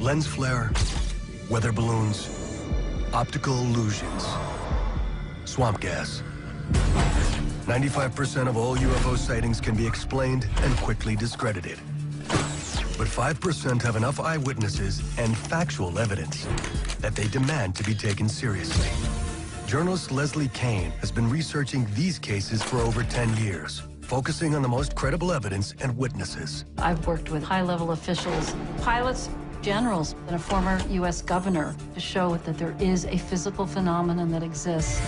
Lens flare, weather balloons, optical illusions, swamp gas. 95% of all UFO sightings can be explained and quickly discredited. But 5% have enough eyewitnesses and factual evidence that they demand to be taken seriously. Journalist Leslie Kean has been researching these cases for over 10 years, focusing on the most credible evidence and witnesses. I've worked with high-level officials, pilots, generals, and a former U.S. governor to show that there is a physical phenomenon that exists.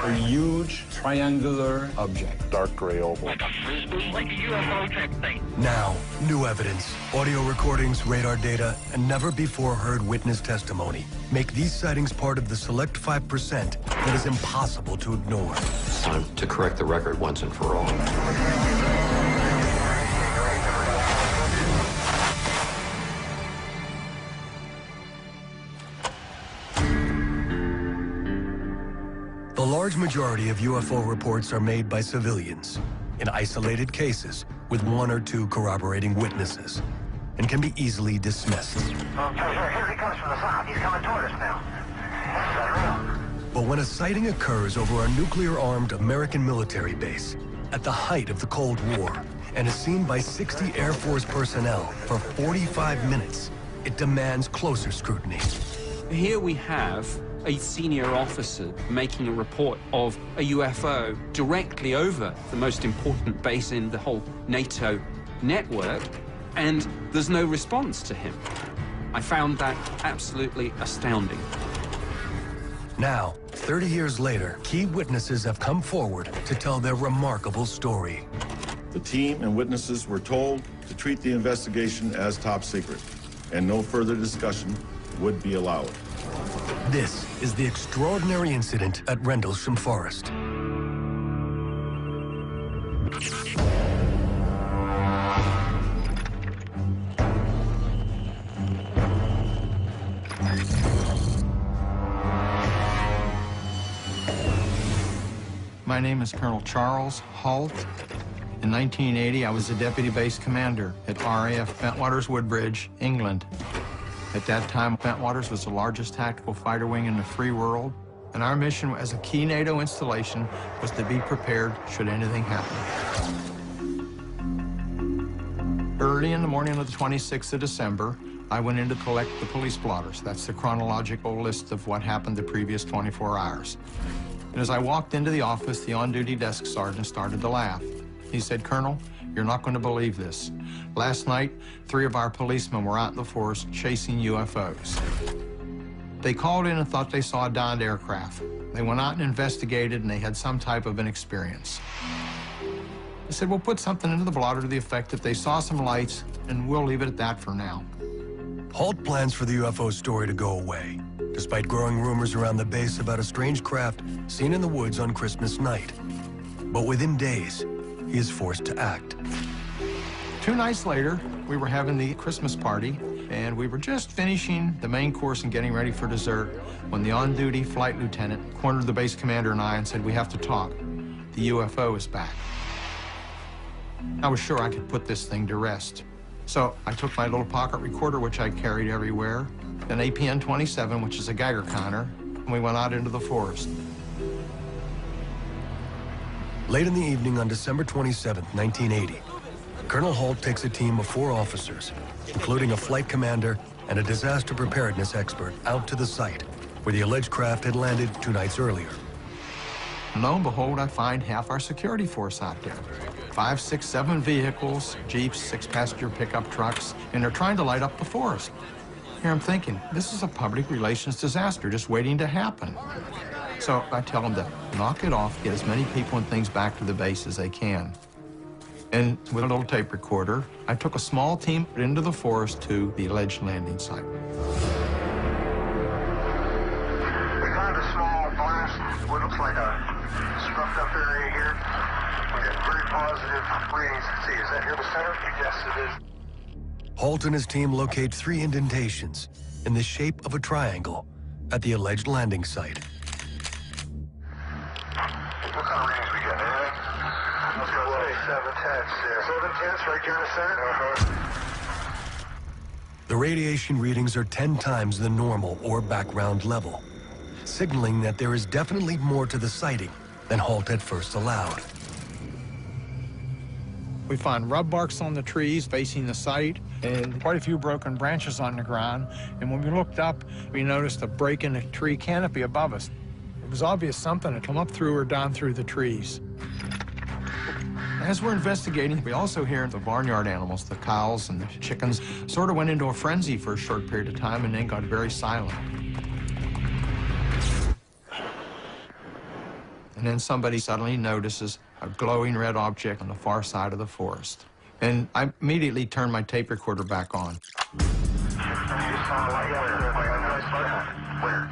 A huge triangular object. Dark gray oval. Like a UFO type thing. Now, new evidence, audio recordings, radar data, and never-before-heard witness testimony make these sightings part of the select 5% that is impossible to ignore. It's time to correct the record once and for all. The large majority of UFO reports are made by civilians in isolated cases with 1 or 2 corroborating witnesses and can be easily dismissed. Okay, here he comes from the south. He's coming toward us now. That's unreal. But when a sighting occurs over a nuclear-armed American military base at the height of the Cold War and is seen by 60 Air Force personnel for 45 minutes, it demands closer scrutiny. Here we have a senior officer making a report of a UFO directly over the most important base in the whole NATO network, and there's no response to him. I found that absolutely astounding. Now, 30 years later, key witnesses have come forward to tell their remarkable story. The team and witnesses were told to treat the investigation as top secret, and no further discussion would be allowed. This is the extraordinary incident at Rendlesham Forest. My name is Colonel Charles Halt. In 1980, I was the Deputy Base Commander at RAF Bentwaters Woodbridge, England. At that time, Bentwaters was the largest tactical fighter wing in the free world, and our mission as a key NATO installation was to be prepared should anything happen. Early in the morning of the 26th of December, I went in to collect the police blotters. That's the chronological list of what happened the previous 24 hours. And as I walked into the office, the on-duty desk sergeant started to laugh. He said, "Colonel, you're not going to believe this. Last night, 3 of our policemen were out in the forest chasing UFOs. They called in and thought they saw a downed aircraft. They went out and investigated, and they had some type of an experience." I said, "We'll put something into the blotter to the effect that they saw some lights, and we'll leave it at that for now." Halt plans for the UFO story to go away, despite growing rumors around the base about a strange craft seen in the woods on Christmas night. But within days, he is forced to act. 2 nights later, we were having the Christmas party, and we were just finishing the main course and getting ready for dessert when the on-duty flight lieutenant cornered the base commander and I and said, "We have to talk. The UFO is back." I was sure I could put this thing to rest. So I took my little pocket recorder, which I carried everywhere, an APN 27, which is a Geiger counter, and we went out into the forest. Late in the evening on December 27, 1980, Colonel Halt takes a team of 4 officers, including a flight commander and a disaster preparedness expert, out to the site where the alleged craft had landed 2 nights earlier. Lo and behold, I find half our security force out there. 5, 6, 7 vehicles, Jeeps, 6-passenger pickup trucks, and they're trying to light up the forest. Here I'm thinking, this is a public relations disaster just waiting to happen. So I tell them to knock it off, get as many people and things back to the base as they can. And with a little tape recorder, I took a small team into the forest to the alleged landing site. We found a small blast, what looks like a scrubbed up area here. We got very positive readings. Let's see, is that here the center? Yes, it is. Halt and his team locate 3 indentations in the shape of a triangle at the alleged landing site. What kind of readings we get? Anything? Let's go away. 7/10, yeah. 7/10, right here in the center? The radiation readings are 10 times the normal or background level, signaling that there is definitely more to the sighting than Halt at first allowed. We find rub marks on the trees facing the site and quite a few broken branches on the ground. And when we looked up, we noticed a break in the tree canopy above us. It was obvious something had come up through or down through the trees. As we're investigating, we also hear the barnyard animals, the cows and the chickens, sort of went into a frenzy for a short period of time and then got very silent. And then somebody suddenly notices a glowing red object on the far side of the forest. And I immediately turned my tape recorder back on. Where?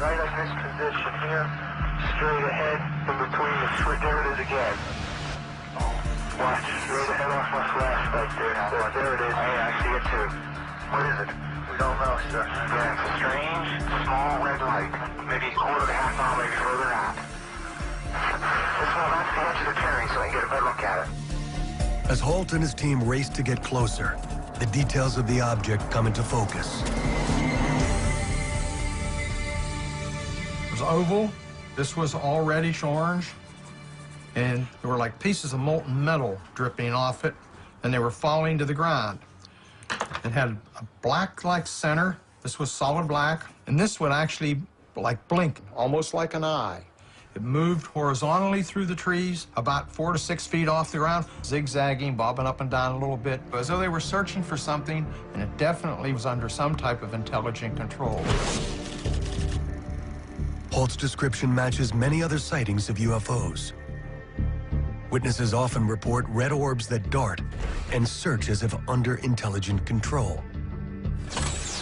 Right in this position here, straight ahead, in between the tree. There it is again. Watch, straight ahead off my flashlight there. There it is. Hey, I see it too. What is it? We don't know, sir. Yeah, it's a strange, small red light. Maybe a quarter to half mile, maybe further out. This one, that's the edge of the clearing, so I can get a better look at it. As Halt and his team race to get closer, the details of the object come into focus. It was oval. This was all reddish orange. And there were like pieces of molten metal dripping off it, and they were falling to the ground. It had a black-like center. This was solid black, and this would actually like blink, almost like an eye. It moved horizontally through the trees, about 4 to 6 feet off the ground, zigzagging, bobbing up and down a little bit, as though they were searching for something, and it definitely was under some type of intelligent control. Halt's description matches many other sightings of UFOs. Witnesses often report red orbs that dart and search as if under intelligent control.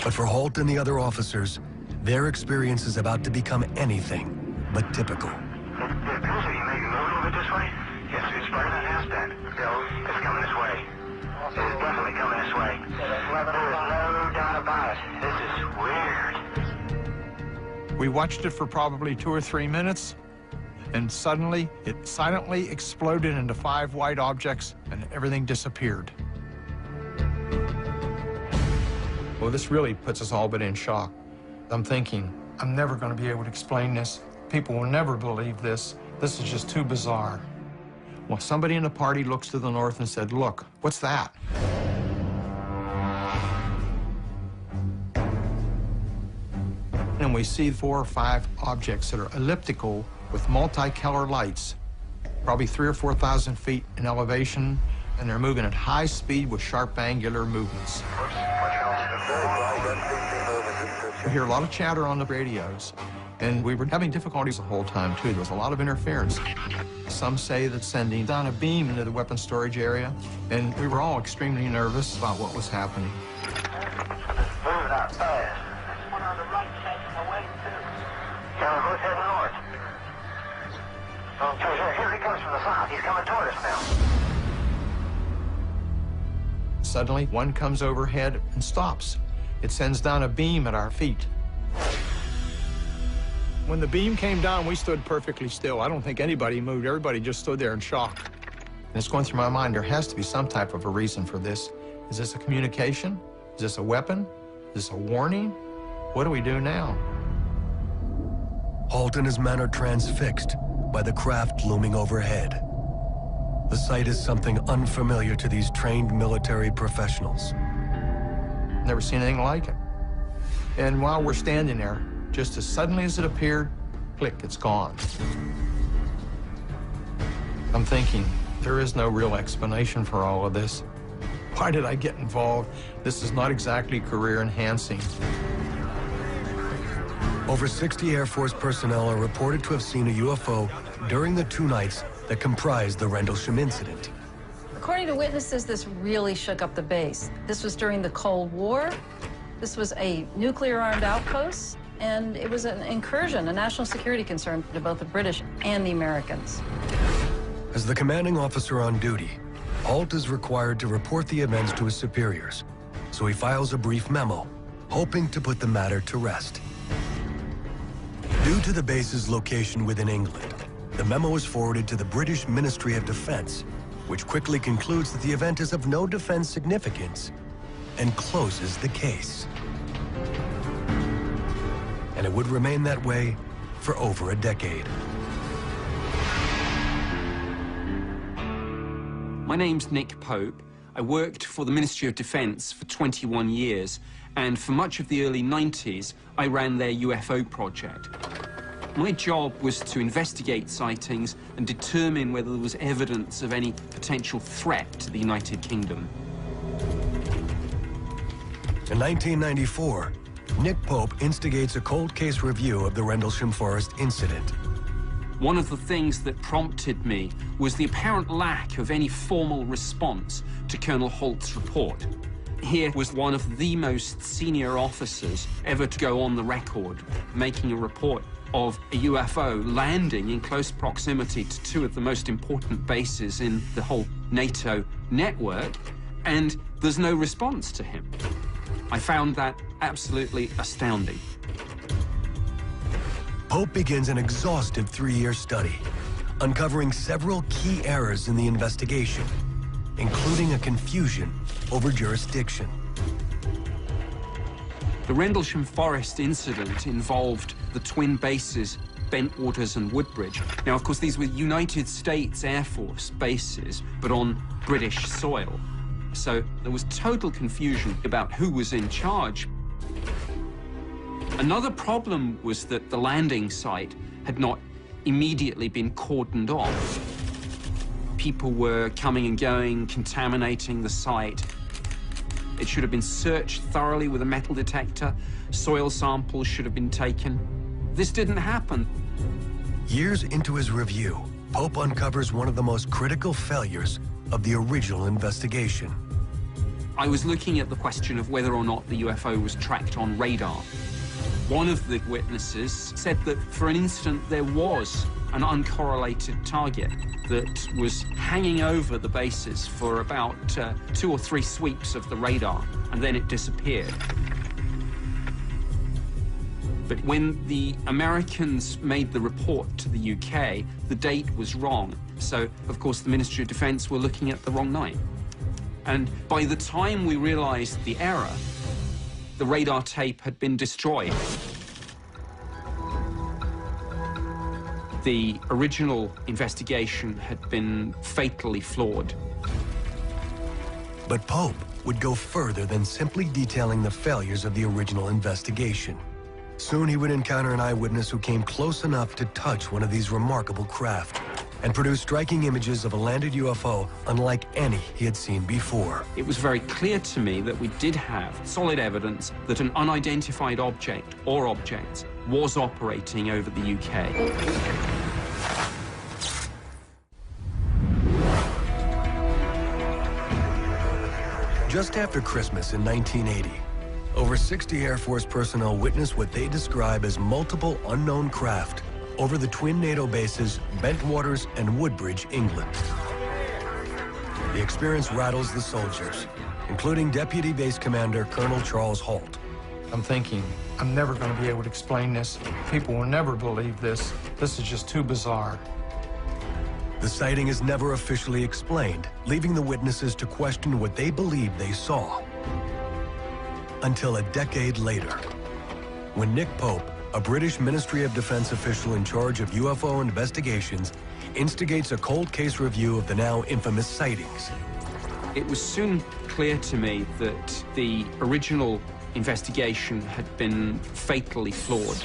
But for Halt and the other officers, their experience is about to become anything but typical. It appears that you may be moving a little bit this way. Yes, it's better than it has been. It's coming this way. It's definitely coming this way. There is no doubt about it. This is weird. We watched it for probably 2 or 3 minutes, and suddenly it silently exploded into 5 white objects, and everything disappeared. Well, this really puts us all but in shock. I'm thinking, I'm never going to be able to explain this. People will never believe this. This is just too bizarre. Well, somebody in the party looks to the north and said, "Look, what's that?" And we see 4 or 5 objects that are elliptical with multicolored lights, probably 3,000 or 4,000 feet in elevation, and they're moving at high speed with sharp angular movements. We hear a lot of chatter on the radios, and we were having difficulties the whole time, too. There was a lot of interference. Some say that sending down a beam into the weapons storage area, and we were all extremely nervous about what was happening. Moving out fast. One on the right taking away, too. Yeah, we're heading north. Okay, here he comes from the south. He's coming toward us now. Suddenly, one comes overhead and stops. It sends down a beam at our feet. When the beam came down, we stood perfectly still. I don't think anybody moved. Everybody just stood there in shock. And it's going through my mind, there has to be some type of a reason for this. Is this a communication? Is this a weapon? Is this a warning? What do we do now? Halt and his men are transfixed by the craft looming overhead. The sight is something unfamiliar to these trained military professionals. Never seen anything like it. And while we're standing there, just as suddenly as it appeared, click, it's gone. I'm thinking, there is no real explanation for all of this. Why did I get involved? This is not exactly career enhancing. Over 60 Air Force personnel are reported to have seen a UFO during the 2 nights that comprised the Rendlesham incident. According to witnesses, this really shook up the base. This was during the Cold War. This was a nuclear-armed outpost, and it was an incursion, a national security concern to both the British and the Americans. As the commanding officer on duty, Halt is required to report the events to his superiors, so he files a brief memo, hoping to put the matter to rest. Due to the base's location within England, the memo is forwarded to the British Ministry of Defense, which quickly concludes that the event is of no defense significance and closes the case. And it would remain that way for over a decade. My name's Nick Pope. I worked for the Ministry of Defense for 21 years, and for much of the early 90s, I ran their UFO project. My job was to investigate sightings and determine whether there was evidence of any potential threat to the United Kingdom. In 1994, Nick Pope instigates a cold case review of the Rendlesham Forest incident. One of the things that prompted me was the apparent lack of any formal response to Colonel Holt's report. Here was one of the most senior officers ever to go on the record, making a report of a UFO landing in close proximity to two of the most important bases in the whole NATO network, and there's no response to him. I found that absolutely astounding. Pope begins an exhaustive 3-year study, uncovering several key errors in the investigation, including a confusion over jurisdiction. The Rendlesham Forest incident involved the twin bases, Bentwaters and Woodbridge. Now, of course, these were United States Air Force bases, but on British soil. So there was total confusion about who was in charge. Another problem was that the landing site had not immediately been cordoned off. People were coming and going, contaminating the site. It should have been searched thoroughly with a metal detector. Soil samples should have been taken. This didn't happen. Years into his review, Pope uncovers one of the most critical failures of the original investigation. I was looking at the question of whether or not the UFO was tracked on radar. One of the witnesses said that for an instant there was an uncorrelated target that was hanging over the bases for about 2 or 3 sweeps of the radar, and then it disappeared. But when the Americans made the report to the UK, the date was wrong. So, of course, the Ministry of Defense were looking at the wrong night. And by the time we realized the error, the radar tape had been destroyed. The original investigation had been fatally flawed. But Pope would go further than simply detailing the failures of the original investigation. Soon he would encounter an eyewitness who came close enough to touch one of these remarkable craft and produce striking images of a landed UFO unlike any he had seen before. It was very clear to me that we did have solid evidence that an unidentified object or objects was operating over the UK. Just after Christmas in 1980, over 60 Air Force personnel witnessed what they describe as multiple unknown craft over the twin NATO bases, Bentwaters and Woodbridge, England. The experience rattles the soldiers, including Deputy Base Commander Colonel Charles Holt. I'm thinking, I'm never going to be able to explain this. People will never believe this. This is just too bizarre. The sighting is never officially explained, leaving the witnesses to question what they believed they saw. Until a decade later, when Nick Pope, a British Ministry of Defense official in charge of UFO investigations, instigates a cold case review of the now infamous sightings. It was soon clear to me that the original investigation had been fatally flawed.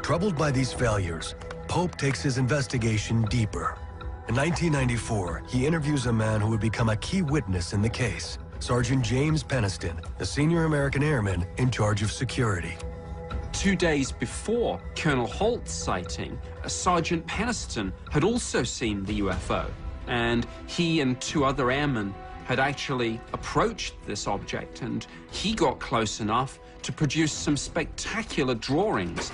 Troubled by these failures, Pope takes his investigation deeper. In 1994, he interviews a man who would become a key witness in the case, Sergeant James Peniston, the senior American airman in charge of security. 2 days before Colonel Holt's sighting, Sergeant Peniston had also seen the UFO, and he and 2 other airmen had actually approached this object, and he got close enough to produce some spectacular drawings.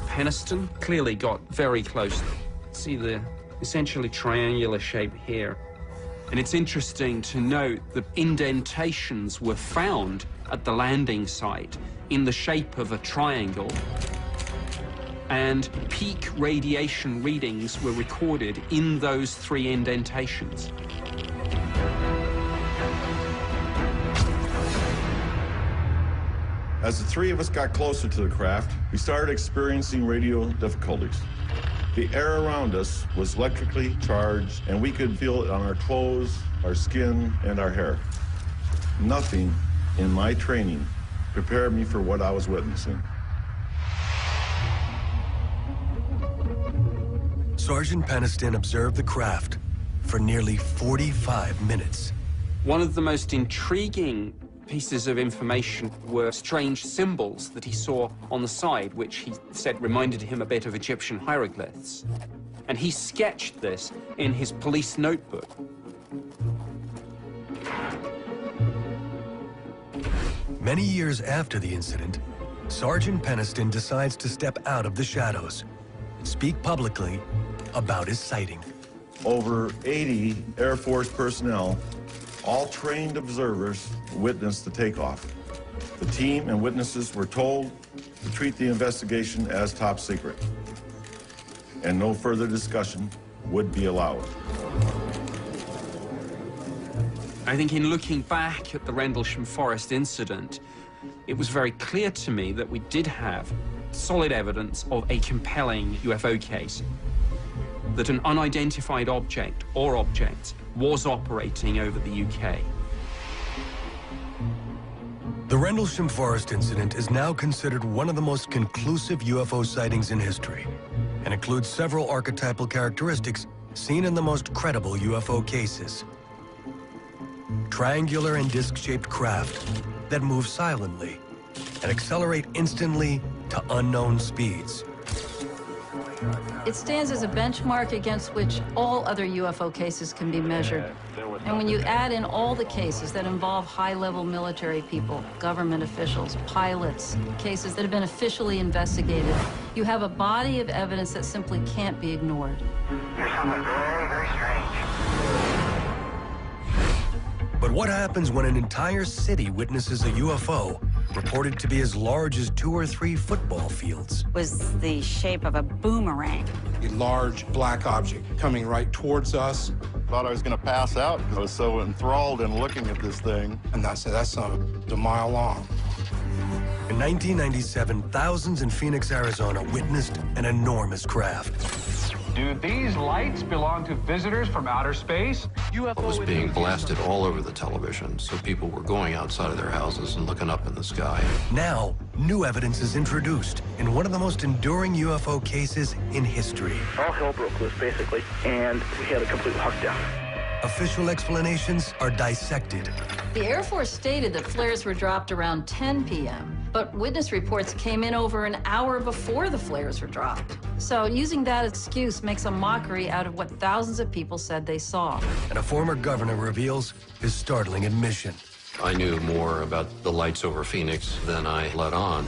Peniston clearly got very close. See the essentially triangular shape here. And it's interesting to note that indentations were found at the landing site in the shape of a triangle, and peak radiation readings were recorded in those 3 indentations. As the 3 of us got closer to the craft, we started experiencing radio difficulties. The air around us was electrically charged, and we could feel it on our clothes, our skin, and our hair. Nothing in my training prepared me for what I was witnessing. Sergeant Peniston observed the craft for nearly 45 minutes. One of the most intriguing pieces of information were strange symbols that he saw on the side, which he said reminded him a bit of Egyptian hieroglyphs. And he sketched this in his police notebook. Many years after the incident, Sergeant Peniston decides to step out of the shadows and speak publicly about his sighting. Over 80 Air Force personnel, all trained observers, witnessed the takeoff. The team and witnesses were told to treat the investigation as top secret, and no further discussion would be allowed. I think in looking back at the Rendlesham Forest incident, it was very clear to me that we did have solid evidence of a compelling UFO case, that an unidentified object or objects was operating over the UK. The Rendlesham Forest incident is now considered one of the most conclusive UFO sightings in history, and includes several archetypal characteristics seen in the most credible UFO cases. Triangular and disc-shaped craft that move silently and accelerate instantly to unknown speeds. It stands as a benchmark against which all other UFO cases can be measured. And when you add in all the cases that involve high-level military people, government officials, pilots, cases that have been officially investigated, you have a body of evidence that simply can't be ignored. There's something very, very strange. But what happens when an entire city witnesses a UFO reported to be as large as 2 or 3 football fields? Was the shape of a boomerang. A large black object coming right towards us. Thought I was going to pass out because I was so enthralled in looking at this thing. And that's a mile long. In 1997, thousands in Phoenix, Arizona witnessed an enormous craft. Do these lights belong to visitors from outer space? It was being blasted all over the television, so people were going outside of their houses and looking up in the sky. Now, new evidence is introduced in one of the most enduring UFO cases in history. All hell broke loose, basically, and we had a complete lockdown. Official explanations are dissected. The Air Force stated that flares were dropped around 10 p.m., but witness reports came in over an hour before the flares were dropped. So using that excuse makes a mockery out of what thousands of people said they saw. And a former governor reveals his startling admission. I knew more about the lights over Phoenix than I let on.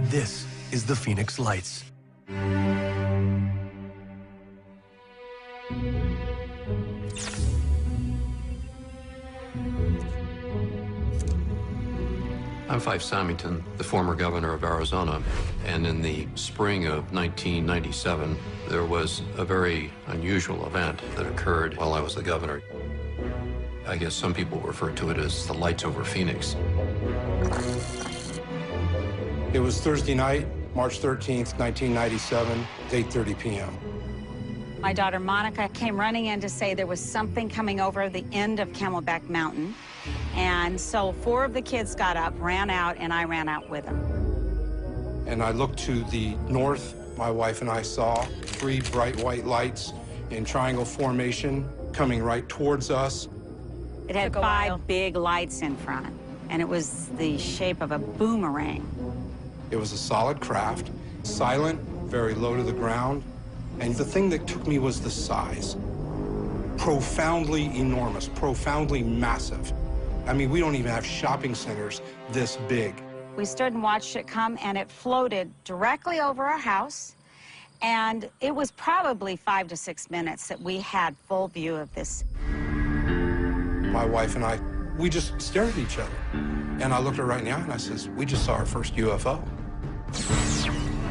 This is the Phoenix Lights. I'm Fife Samington, the former governor of Arizona, and in the spring of 1997, there was a very unusual event that occurred while I was the governor. I guess some people refer to it as the lights over Phoenix. It was Thursday night, March 13th, 1997, 8:30 p.m. My daughter Monica came running in to say there was something coming over the end of Camelback Mountain. And so 4 of the kids got up, ran out, and I ran out with them. And I looked to the north. My wife and I saw 3 bright white lights in triangle formation coming right towards us. It had 5 big lights in front, and it was the shape of a boomerang. It was a solid craft, silent, very low to the ground. And the thing that took me was the size. Profoundly enormous, profoundly massive. I mean, we don't even have shopping centers this big. We stood and watched it come, and it floated directly over our house. And it was probably 5 to 6 minutes that we had full view of this. My wife and I, we just stared at each other. And I looked her right in the eye and I says, we just saw our first UFO.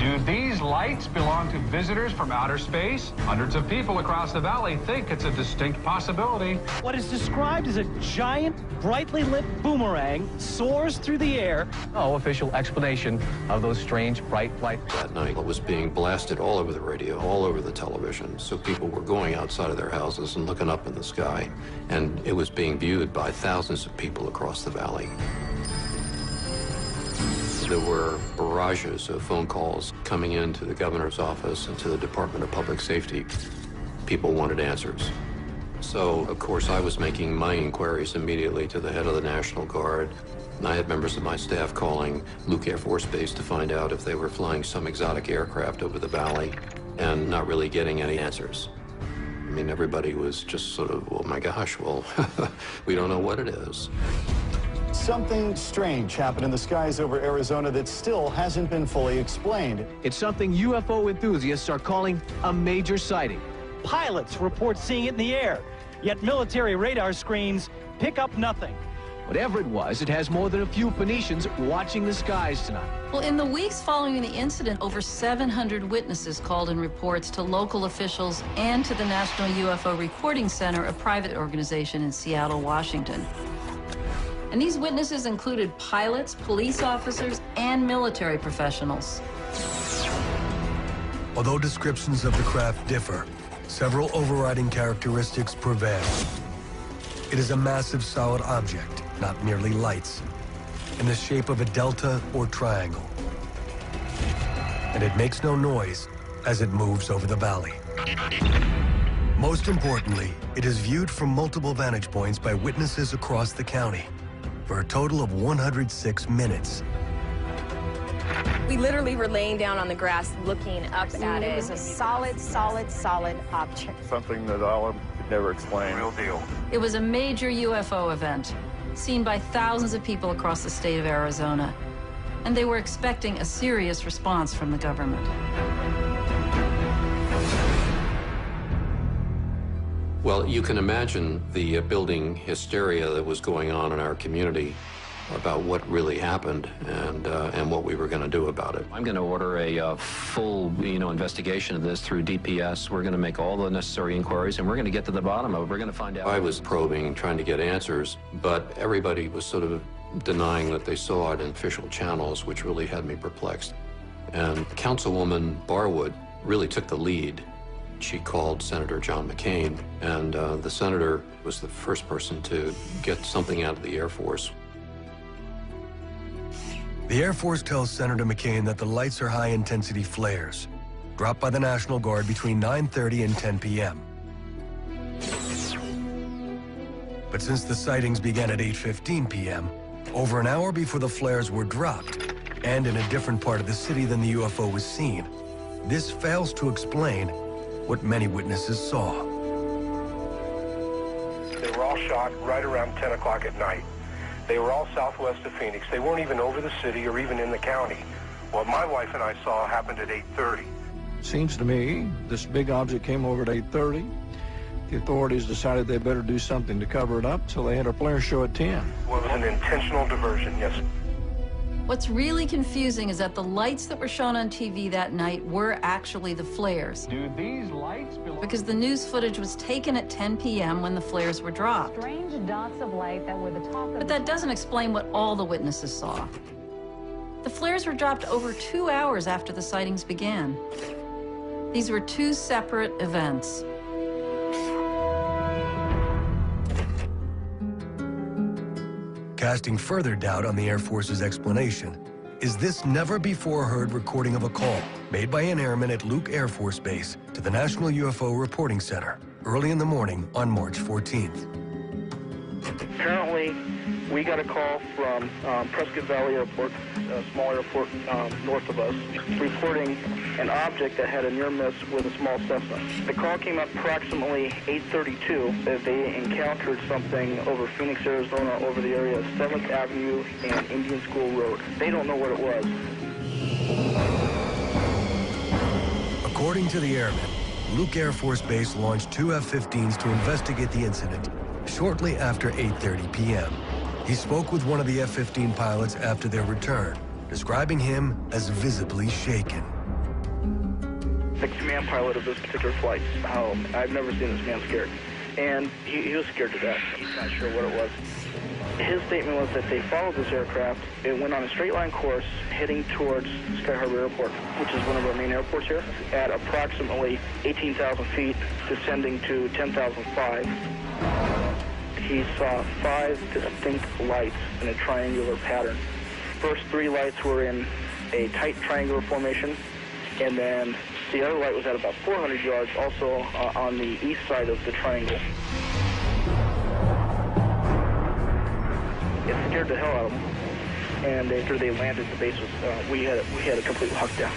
Do these lights belong to visitors from outer space? Hundreds of people across the valley think it's a distinct possibility. What is described as a giant, brightly lit boomerang soars through the air. No official explanation of those strange bright lights. That night, it was being blasted all over the radio, all over the television. So people were going outside of their houses and looking up in the sky. And it was being viewed by thousands of people across the valley. There were barrages of phone calls coming into the governor's office and to the Department of Public Safety. People wanted answers. So, of course, I was making my inquiries immediately to the head of the National Guard. And I had members of my staff calling Luke Air Force Base to find out if they were flying some exotic aircraft over the valley and not really getting any answers. I mean, everybody was just sort of, oh my gosh, well, we don't know what it is. Something strange happened in the skies over Arizona that still hasn't been fully explained. It's something UFO enthusiasts are calling a major sighting. Pilots report seeing it in the air, yet military radar screens pick up nothing. Whatever it was, it has more than a few Phoenicians watching the skies tonight. Well, in the weeks following the incident, over 700 witnesses called in reports to local officials and to the National UFO Recording Center, a private organization in Seattle, Washington. And these witnesses included pilots, police officers, and military professionals. Although descriptions of the craft differ, several overriding characteristics prevail. It is a massive solid object, not merely lights, in the shape of a delta or triangle. And it makes no noise as it moves over the valley. Most importantly, it is viewed from multiple vantage points by witnesses across the county for a total of 106 minutes. We literally were laying down on the grass looking up at it. It was a solid object. Something that I could never explain. Real deal. It was a major UFO event, seen by thousands of people across the state of Arizona. And they were expecting a serious response from the government. Well, you can imagine the building hysteria that was going on in our community about what really happened and what we were going to do about it. I'm going to order a full, investigation of this through DPS. We're going to make all the necessary inquiries, and we're going to get to the bottom of it. We're going to find out. I was probing, trying to get answers, but everybody was sort of denying that they saw it in official channels, which really had me perplexed. And Councilwoman Barwood really took the lead. She called Senator John McCain, and the senator was the first person to get something out of the Air Force. The Air Force tells Senator McCain that the lights are high-intensity flares, dropped by the National Guard between 9:30 and 10 p.m. But since the sightings began at 8:15 p.m., over an hour before the flares were dropped, and in a different part of the city than the UFO was seen, this fails to explain what many witnesses saw. They were all shot right around 10 o'clock at night. They were all southwest of Phoenix. They weren't even over the city or even in the county. What my wife and I saw happened at 8:30. Seems to me this big object came over at 8:30. The authorities decided they better do something to cover it up, so they had a flare show at 10. Well, it was an intentional diversion, yes. What's really confusing is that the lights that were shown on TV that night were actually the flares. Do these lights belong? Because the news footage was taken at 10 p.m. when the flares were dropped. Strange dots of light that were the top of. But that doesn't explain what all the witnesses saw. The flares were dropped over 2 hours after the sightings began. These were two separate events. Casting further doubt on the Air Force's explanation is this never-before-heard recording of a call made by an airman at Luke Air Force Base to the National UFO Reporting Center early in the morning on March 14th. Apparently, we got a call from Prescott Valley Airport, a small airport north of us, reporting an object that had a near miss with a small Cessna. The call came up approximately 8:32 that they encountered something over Phoenix, Arizona, over the area of 7th Avenue and Indian School Road. They don't know what it was. According to the airmen, Luke Air Force Base launched two F-15s to investigate the incident shortly after 8:30 p.m. He spoke with one of the F-15 pilots after their return, describing him as visibly shaken. The command pilot of this particular flight, I've never seen this man scared. And he was scared to death. He's not sure what it was. His statement was that they followed this aircraft. It went on a straight line course heading towards Sky Harbor Airport, which is one of our main airports here, at approximately 18,000 feet, descending to 10,005. He saw 5 distinct lights in a triangular pattern. First 3 lights were in a tight triangular formation, and then the other light was at about 400 yards, also on the east side of the triangle. It scared the hell out of them, and after they landed, the base was, we had a complete lockdown.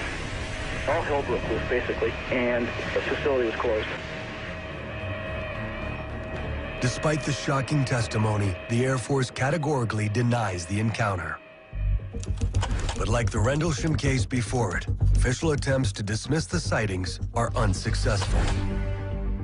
All hell broke loose, basically, and the facility was closed. Despite the shocking testimony, the Air Force categorically denies the encounter. But like the Rendlesham case before it, official attempts to dismiss the sightings are unsuccessful.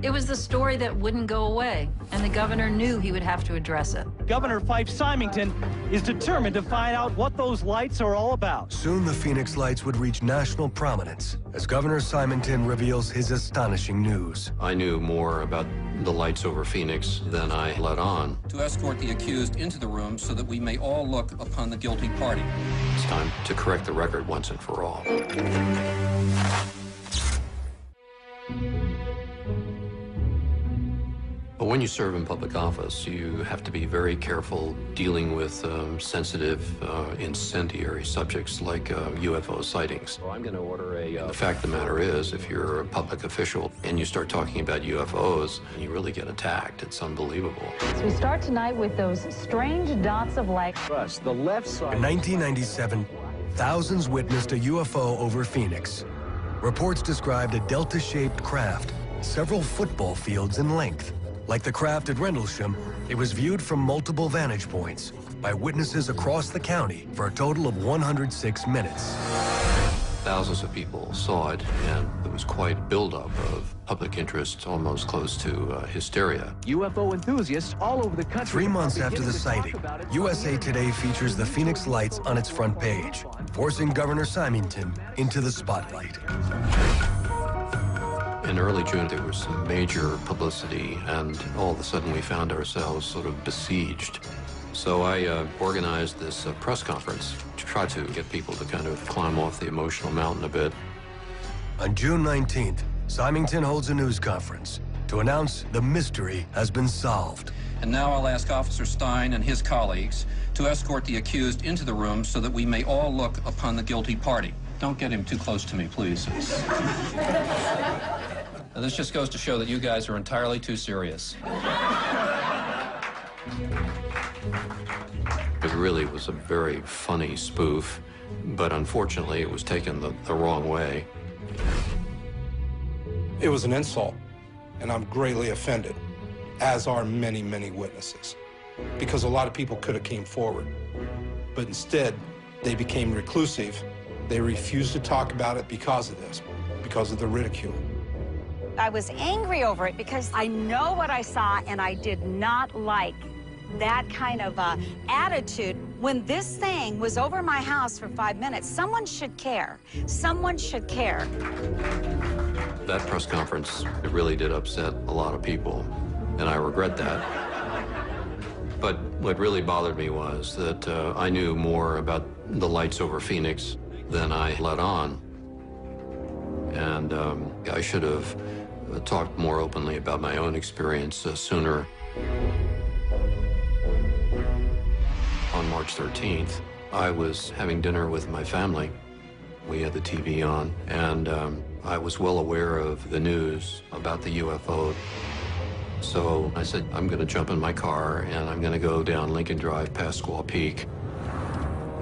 It was the story that wouldn't go away, and the governor knew he would have to address it. Governor Fife Symington is determined to find out what those lights are all about. Soon the Phoenix lights would reach national prominence as Governor Symington reveals his astonishing news. I knew more about the lights over Phoenix than I let on. To escort the accused into the room so that we may all look upon the guilty party. It's time to correct the record once and for all. But when you serve in public office, you have to be very careful dealing with sensitive, incendiary subjects like UFO sightings. Well, I'm going to order a... The fact of the matter is, if you're a public official and you start talking about UFOs, you really get attacked. It's unbelievable. So we start tonight with those strange dots of light. First, the left side... In 1997, thousands witnessed a UFO over Phoenix. Reports described a delta-shaped craft, several football fields in length. Like the craft at Rendlesham, it was viewed from multiple vantage points by witnesses across the county for a total of 106 minutes. Thousands of people saw it, and there was quite a buildup of public interest, almost close to hysteria. UFO enthusiasts all over the country... 3 months after the sighting, USA Today features the Phoenix lights on its front page, forcing Governor Symington into the spotlight. In early June, there was some major publicity, and all of a sudden we found ourselves sort of besieged. So I organized this press conference to try to get people to kind of climb off the emotional mountain a bit. On June 19th, Symington holds a news conference to announce the mystery has been solved. And now I'll ask Officer Stein and his colleagues to escort the accused into the room so that we may all look upon the guilty party. Don't get him too close to me, please. Now, this just goes to show that you guys are entirely too serious. It really was a very funny spoof, but unfortunately it was taken the wrong way. It was an insult, and I'm greatly offended, as are many, many witnesses, because a lot of people could have came forward, but instead they became reclusive. They refused to talk about it because of this, because of the ridicule. I was angry over it because I know what I saw, and I did not like that kind of attitude. When this thing was over my house for 5 minutes, someone should care. Someone should care. That press conference, it really did upset a lot of people, and I regret that. But what really bothered me was that I knew more about the lights over Phoenix than I let on. And I should have talked more openly about my own experience sooner. On March 13th, I was having dinner with my family. We had the TV on, and I was well aware of the news about the UFO. So I said, I'm going to jump in my car, and I'm going to go down Lincoln Drive past Squaw Peak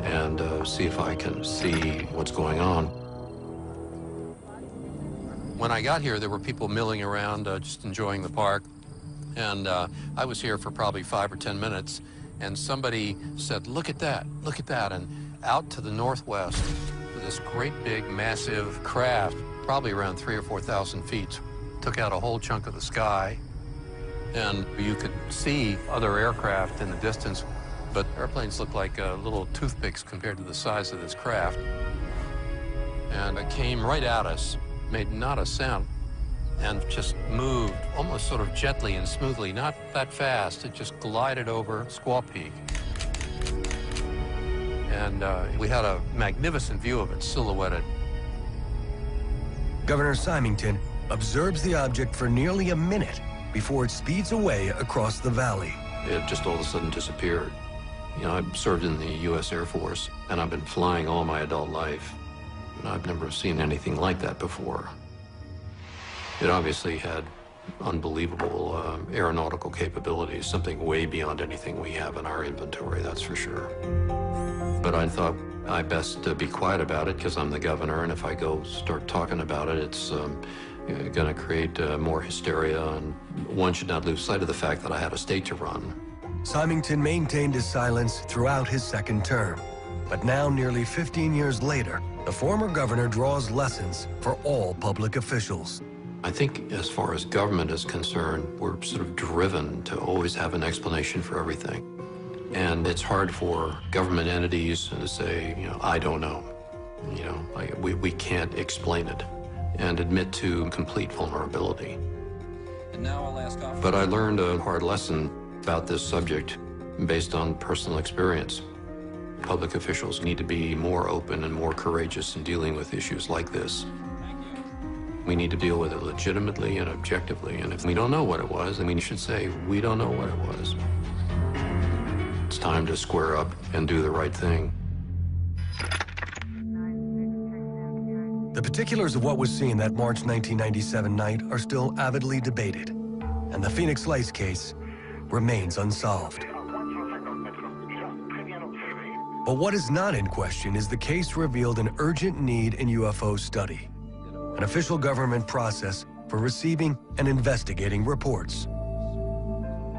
and see if I can see what's going on. When I got here, there were people milling around, just enjoying the park. And I was here for probably 5 or 10 minutes, and somebody said, look at that, and out to the northwest, this great big, massive craft, probably around 3,000 or 4,000 feet, took out a whole chunk of the sky, and you could see other aircraft in the distance, but airplanes looked like little toothpicks compared to the size of this craft. And it came right at us, made not a sound, and just moved almost sort of gently and smoothly, not that fast. It just glided over Squaw Peak. And we had a magnificent view of it silhouetted. Governor Symington observes the object for nearly a minute before it speeds away across the valley. It just all of a sudden disappeared. You know, I served in the U.S. Air Force, and I've been flying all my adult life. And I've never seen anything like that before. It obviously had unbelievable aeronautical capabilities, something way beyond anything we have in our inventory, that's for sure. But I thought I best be quiet about it because I'm the governor, and if I go start talking about it, it's going to create more hysteria, and one should not lose sight of the fact that I had a state to run. Symington maintained his silence throughout his second term. But now, nearly 15 years later, the former governor draws lessons for all public officials. I think as far as government is concerned, we're sort of driven to always have an explanation for everything. And it's hard for government entities to say, you know, I don't know. You know, we can't explain it and admit to complete vulnerability. And now I'll ask officers. But I learned a hard lesson about this subject based on personal experience. Public officials need to be more open and more courageous in dealing with issues like this. We need to deal with it legitimately and objectively, and if we don't know what it was, then we should say, we don't know what it was. It's time to square up and do the right thing. The particulars of what was seen that March 1997 night are still avidly debated, and the Phoenix Lights case remains unsolved. But what is not in question is the case revealed an urgent need in UFO study, an official government process for receiving and investigating reports.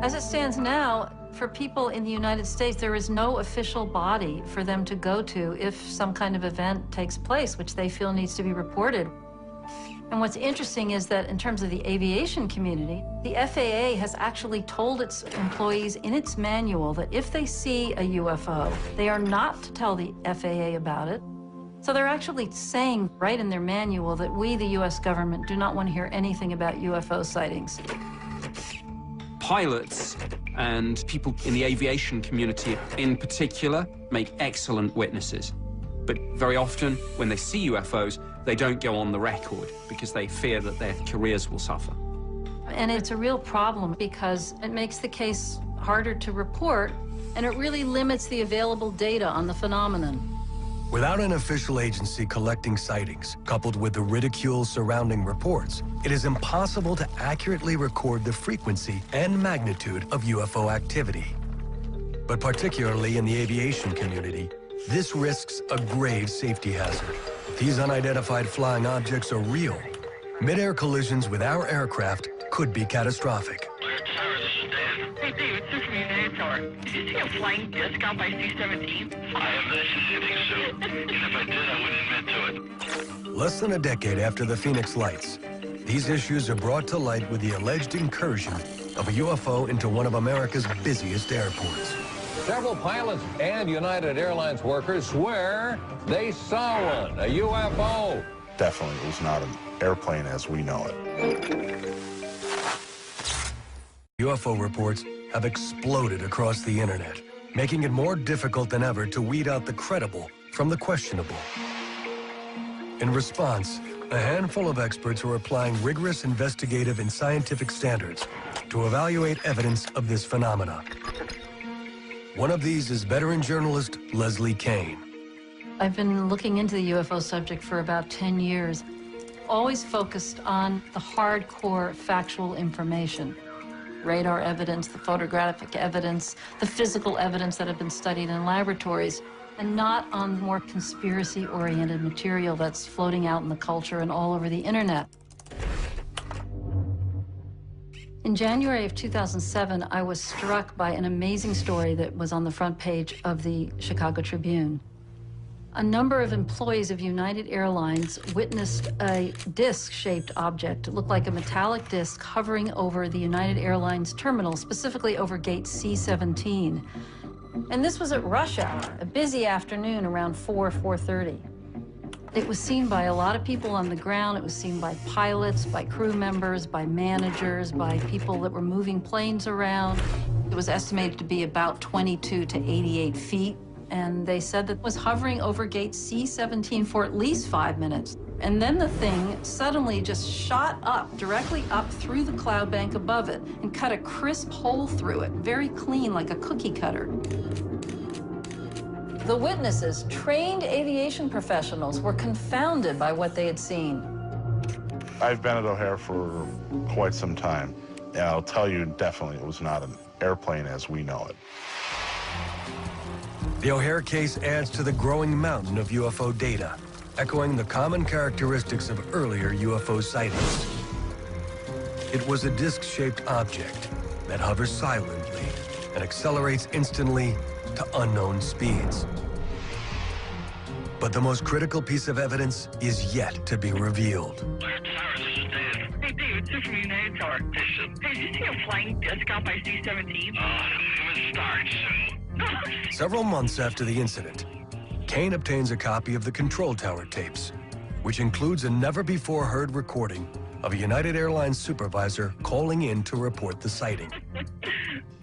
As it stands now, for people in the United States, there is no official body for them to go to if some kind of event takes place, which they feel needs to be reported. And what's interesting is that in terms of the aviation community, the FAA has actually told its employees in its manual that if they see a UFO, they are not to tell the FAA about it. So they're actually saying right in their manual that we, the U.S. government, do not want to hear anything about UFO sightings. Pilots and people in the aviation community in particular make excellent witnesses. But very often, when they see UFOs, they don't go on the record because they fear that their careers will suffer. And it's a real problem because it makes the case harder to report, and it really limits the available data on the phenomenon. Without an official agency collecting sightings, coupled with the ridicule surrounding reports, it is impossible to accurately record the frequency and magnitude of UFO activity. But particularly in the aviation community, this risks a grave safety hazard. If these unidentified flying objects are real, mid-air collisions with our aircraft could be catastrophic. Hey, David, this is from United Tower. Did you see a flying disc out by C-17? I have not seen anything, Sue. And if I did, I wouldn't admit to it. Less than a decade after the Phoenix Lights, these issues are brought to light with the alleged incursion of a UFO into one of America's busiest airports. Several pilots and United Airlines workers swear they saw one, a UFO. Definitely was not an airplane as we know it. UFO reports have exploded across the internet, making it more difficult than ever to weed out the credible from the questionable. In response, a handful of experts are applying rigorous investigative and scientific standards to evaluate evidence of this phenomena. One of these is veteran journalist Leslie Kean. I've been looking into the UFO subject for about 10 years, always focused on the hardcore factual information. Radar evidence, the photographic evidence, the physical evidence that have been studied in laboratories, and not on more conspiracy-oriented material that's floating out in the culture and all over the internet. In January of 2007, I was struck by an amazing story that was on the front page of the Chicago Tribune. A number of employees of United Airlines witnessed a disc-shaped object. It looked like a metallic disc hovering over the United Airlines terminal, specifically over gate C-17. And this was at rush hour, a busy afternoon around 4:30. It was seen by a lot of people on the ground. It was seen by pilots, by crew members, by managers, by people that were moving planes around. It was estimated to be about 22 to 88 feet. And they said that it was hovering over gate C-17 for at least 5 minutes. And then the thing suddenly just shot up, directly up through the cloud bank above it and cut a crisp hole through it, very clean, like a cookie cutter. The witnesses, trained aviation professionals, were confounded by what they had seen. I've been at O'Hare for quite some time, and I'll tell you definitely it was not an airplane as we know it. The O'Hare case adds to the growing mountain of UFO data, echoing the common characteristics of earlier UFO sightings. It was a disc-shaped object that hovers silently and accelerates instantly to unknown speeds. But the most critical piece of evidence is yet to be revealed. Hey, Dave, it's from United Tower. Hey, did you see a flying disc out by C-17? It was start soon. Several months after the incident, Kane obtains a copy of the control tower tapes, which includes a never-before-heard recording of a United Airlines supervisor calling in to report the sighting.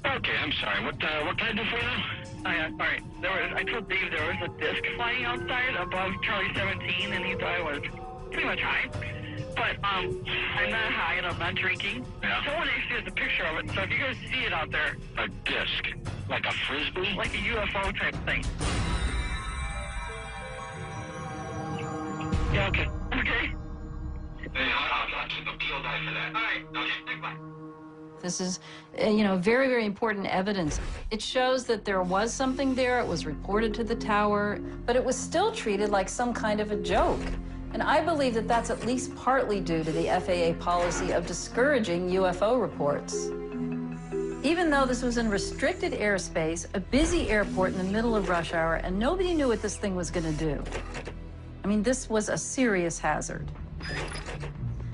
Okay, I'm sorry. What can I do for you now? All right. I told Dave there was a disc flying outside above Charlie 17, and he thought it was pretty much high. But I'm not high and I'm not drinking. Yeah. Someone actually has a picture of it, so if you guys see it out there. A disc? Like a frisbee? Like a UFO type thing. Yeah, okay. Okay? Hey, I'll keep a field eye for that. All right, okay, bye. This is, very, very important evidence. It shows that there was something there. It was reported to the tower, but it was still treated like some kind of a joke. And I believe that that's at least partly due to the FAA policy of discouraging UFO reports. Even though this was in restricted airspace, a busy airport in the middle of rush hour, and nobody knew what this thing was going to do. I mean, this was a serious hazard.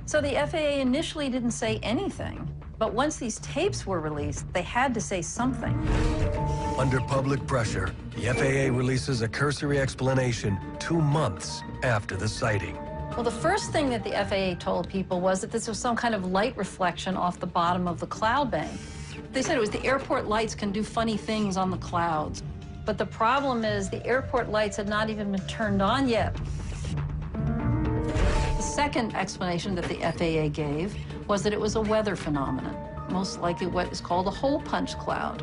So the FAA initially didn't say anything, but once these tapes were released, they had to say something. Under public pressure, the FAA releases a cursory explanation 2 months after the sighting. Well, the first thing that the FAA told people was that this was some kind of light reflection off the bottom of the cloud bank. They said it was the airport lights can do funny things on the clouds. But the problem is the airport lights had not even been turned on yet. The second explanation that the FAA gave was that it was a weather phenomenon, most likely what is called a hole punch cloud.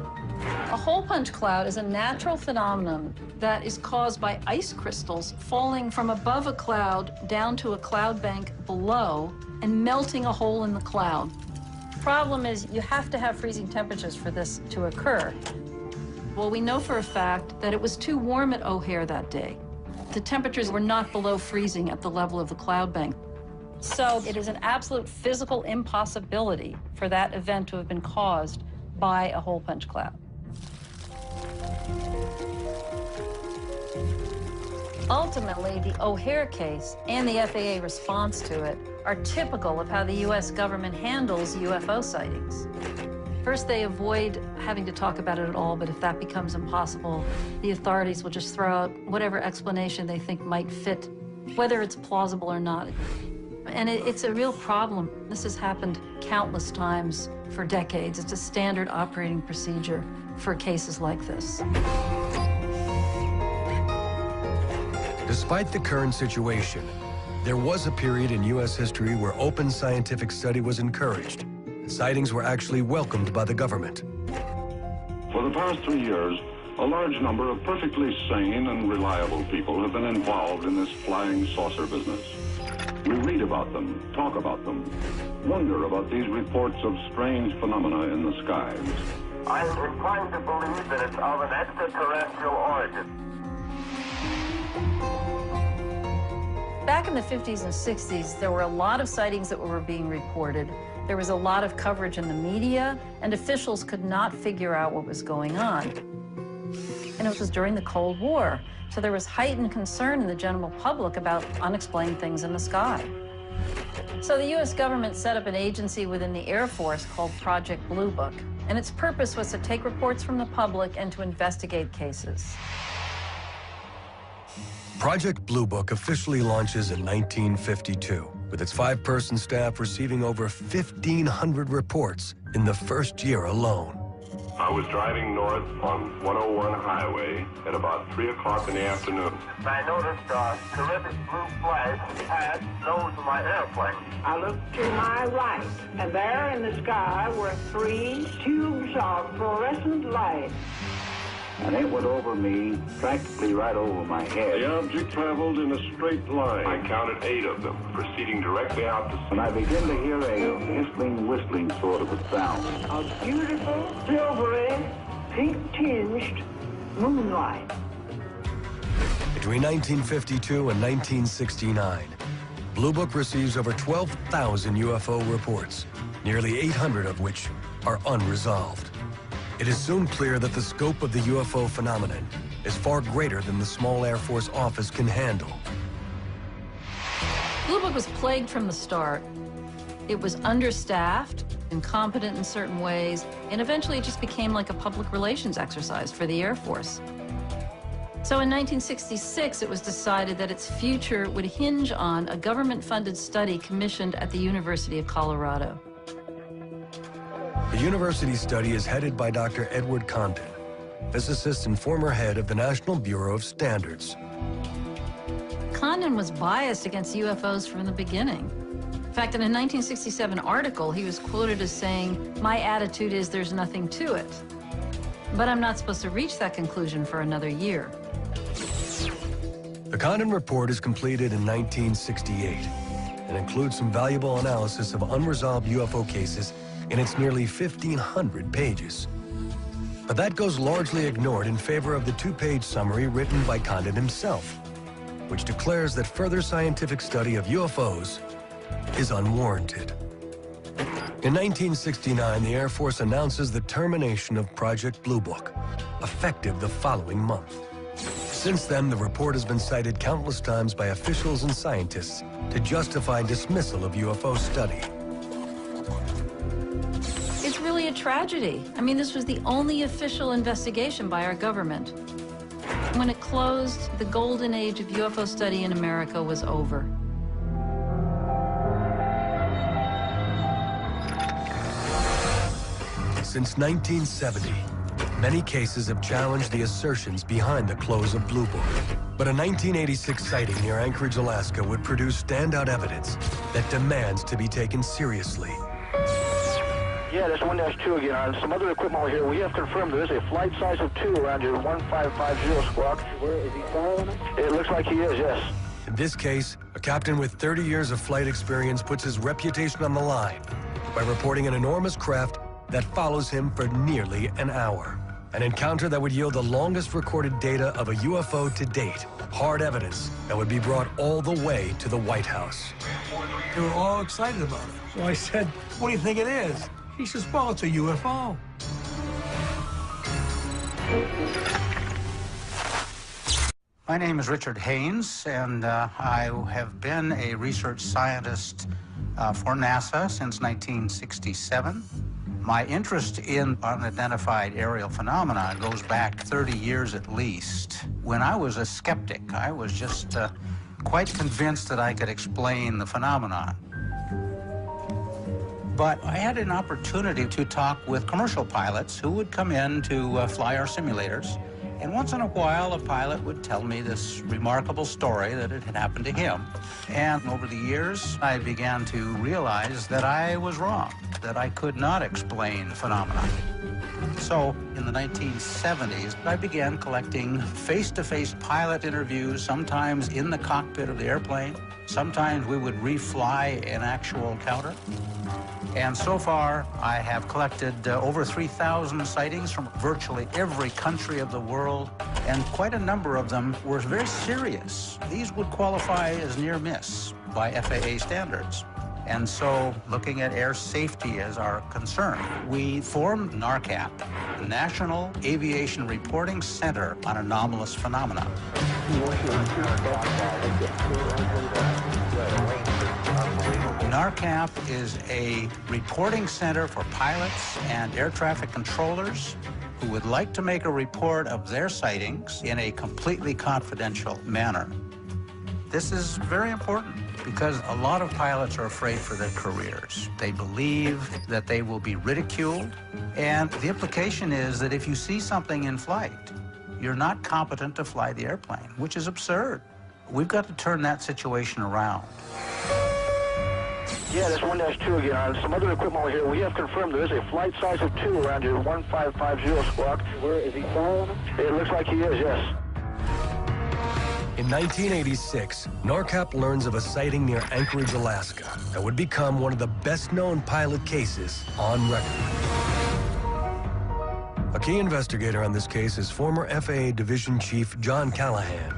A hole punch cloud is a natural phenomenon that is caused by ice crystals falling from above a cloud down to a cloud bank below and melting a hole in the cloud. The problem is you have to have freezing temperatures for this to occur. Well, we know for a fact that it was too warm at O'Hare that day. The temperatures were not below freezing at the level of the cloud bank. So it is an absolute physical impossibility for that event to have been caused by a hole punch cloud. Ultimately, the O'Hare case and the FAA response to it are typical of how the U.S. government handles UFO sightings. First, they avoid having to talk about it at all, but if that becomes impossible, the authorities will just throw out whatever explanation they think might fit, whether it's plausible or not. And it's a real problem. This has happened countless times for decades. It's a standard operating procedure for cases like this. Despite the current situation, there was a period in U.S. history where open scientific study was encouraged, and sightings were actually welcomed by the government. For the past 3 years, a large number of perfectly sane and reliable people have been involved in this flying saucer business. We read about them, talk about them, wonder about these reports of strange phenomena in the skies. I'm inclined to believe that it's of an extraterrestrial origin. Back in the 50s and 60s, there were a lot of sightings that were being reported. There was a lot of coverage in the media, and officials could not figure out what was going on. And it was during the Cold War, so there was heightened concern in the general public about unexplained things in the sky. So the U.S. government set up an agency within the Air Force called Project Blue Book, and its purpose was to take reports from the public and to investigate cases. Project Blue Book officially launches in 1952, with its 5-person staff receiving over 1,500 reports in the first year alone. I was driving north on 101 highway at about 3 o'clock in the afternoon. I noticed a terrific blue flash past nose of my airplane. I looked to my right, and there in the sky were 3 tubes of fluorescent light. And it went over me, practically right over my head. The object traveled in a straight line. I counted 8 of them, proceeding directly out to sea. And I began to hear a whistling sort of a sound. A beautiful, silvery, pink-tinged moonlight. Between 1952 and 1969, Blue Book receives over 12,000 UFO reports, nearly 800 of which are unresolved. It is soon clear that the scope of the UFO phenomenon is far greater than the small Air Force office can handle. Blue Book was plagued from the start. It was understaffed, incompetent in certain ways, and eventually it just became like a public relations exercise for the Air Force. So in 1966, it was decided that its future would hinge on a government-funded study commissioned at the University of Colorado. The university study is headed by Dr. Edward Condon, physicist and former head of the National Bureau of Standards. Condon was biased against UFOs from the beginning. In fact, in a 1967 article, he was quoted as saying, "My attitude is there's nothing to it. But I'm not supposed to reach that conclusion for another year." The Condon report is completed in 1968 and includes some valuable analysis of unresolved UFO cases in its nearly 1,500 pages. But that goes largely ignored in favor of the 2-page summary written by Condon himself, which declares that further scientific study of UFOs is unwarranted. In 1969, the Air Force announces the termination of Project Blue Book, effective the following month. Since then, the report has been cited countless times by officials and scientists to justify dismissal of UFO study. It's really a tragedy. I mean, this was the only official investigation by our government. When it closed, the golden age of UFO study in America was over. Since 1970, many cases have challenged the assertions behind the close of Blue Book. But a 1986 sighting near Anchorage, Alaska would produce standout evidence that demands to be taken seriously. Yeah, that's 1-2 again. On some other equipment over here, we have confirmed there is a flight size of 2 around your 1550 squawk. Where is he following us? It looks like he is, yes. In this case, a captain with 30 years of flight experience puts his reputation on the line by reporting an enormous craft that follows him for nearly an hour. An encounter that would yield the longest recorded data of a UFO to date. Hard evidence that would be brought all the way to the White House. They were all excited about it. So I said, "What do you think it is?" He says, "Well, it's a UFO." My name is Richard Haynes, and I have been a research scientist for NASA since 1967. My interest in unidentified aerial phenomena goes back 30 years at least. When I was a skeptic, I was just quite convinced that I could explain the phenomenon. But I had an opportunity to talk with commercial pilots who would come in to fly our simulators. And once in a while, a pilot would tell me this remarkable story that it had happened to him. And over the years, I began to realize that I was wrong, that I could not explain the phenomenon. So in the 1970s, I began collecting face-to-face pilot interviews, sometimes in the cockpit of the airplane. Sometimes we would refly an actual encounter. And so far, I have collected over 3,000 sightings from virtually every country of the world, and quite a number of them were very serious. These would qualify as near miss by FAA standards. And so, looking at air safety as our concern, we formed NARCAP, the National Aviation Reporting Center on Anomalous Phenomena. NARCAP is a reporting center for pilots and air traffic controllers who would like to make a report of their sightings in a completely confidential manner. This is very important because a lot of pilots are afraid for their careers. They believe that they will be ridiculed, and the implication is that if you see something in flight, you're not competent to fly the airplane, which is absurd. We've got to turn that situation around. Yeah, that's 1-2 again. On some other equipment over here, we have confirmed there is a flight size of 2 around your 1550 squawk. Where is he flying? It looks like he is, yes. In 1986, NARCAP learns of a sighting near Anchorage, Alaska, that would become one of the best-known pilot cases on record. A key investigator on this case is former FAA Division Chief John Callahan.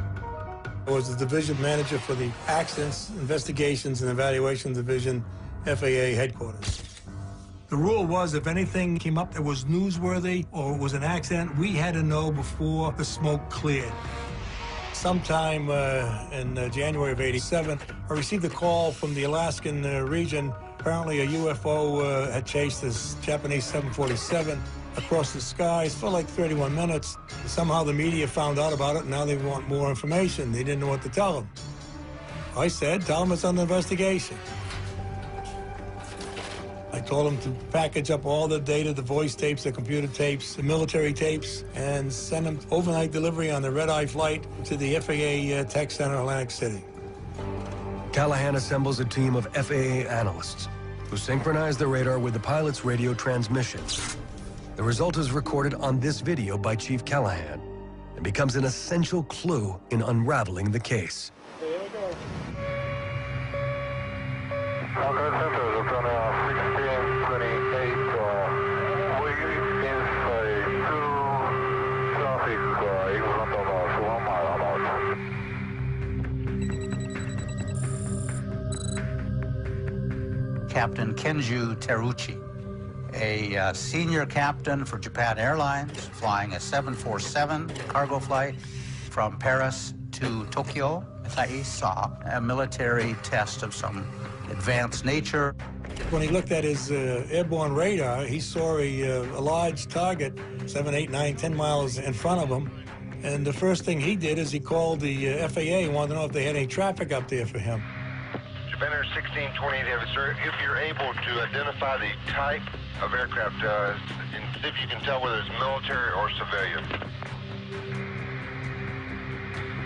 I was the division manager for the Accidents, Investigations, and Evaluation Division, FAA headquarters. The rule was if anything came up that was newsworthy or was an accident, we had to know before the smoke cleared. Sometime in January of '87, I received a call from the Alaskan region. Apparently a UFO had chased this Japanese 747 across the skies for like 31 minutes. Somehow the media found out about it, and now they want more information. They didn't know what to tell them. I said, tell them it's under investigation. I told them to package up all the data, the voice tapes, the computer tapes, the military tapes, and send them overnight delivery on the red-eye flight to the FAA Tech Center, Atlantic City. Callahan assembles a team of FAA analysts who synchronize the radar with the pilot's radio transmissions. The result is recorded on this video by Chief Callahan and becomes an essential clue in unraveling the case. Captain Kenju Teruchi, a senior captain for Japan Airlines, flying a 747 cargo flight from Paris to Tokyo. He saw a military test of some advanced nature. When he looked at his airborne radar, he saw a large target 7, 8, 9, 10 miles in front of him. And the first thing he did is he called the FAA and wanted to know if they had any traffic up there for him. Japan Air 1628, sir, if you're able to identify the type of aircraft, and see if you can tell whether it's military or civilian.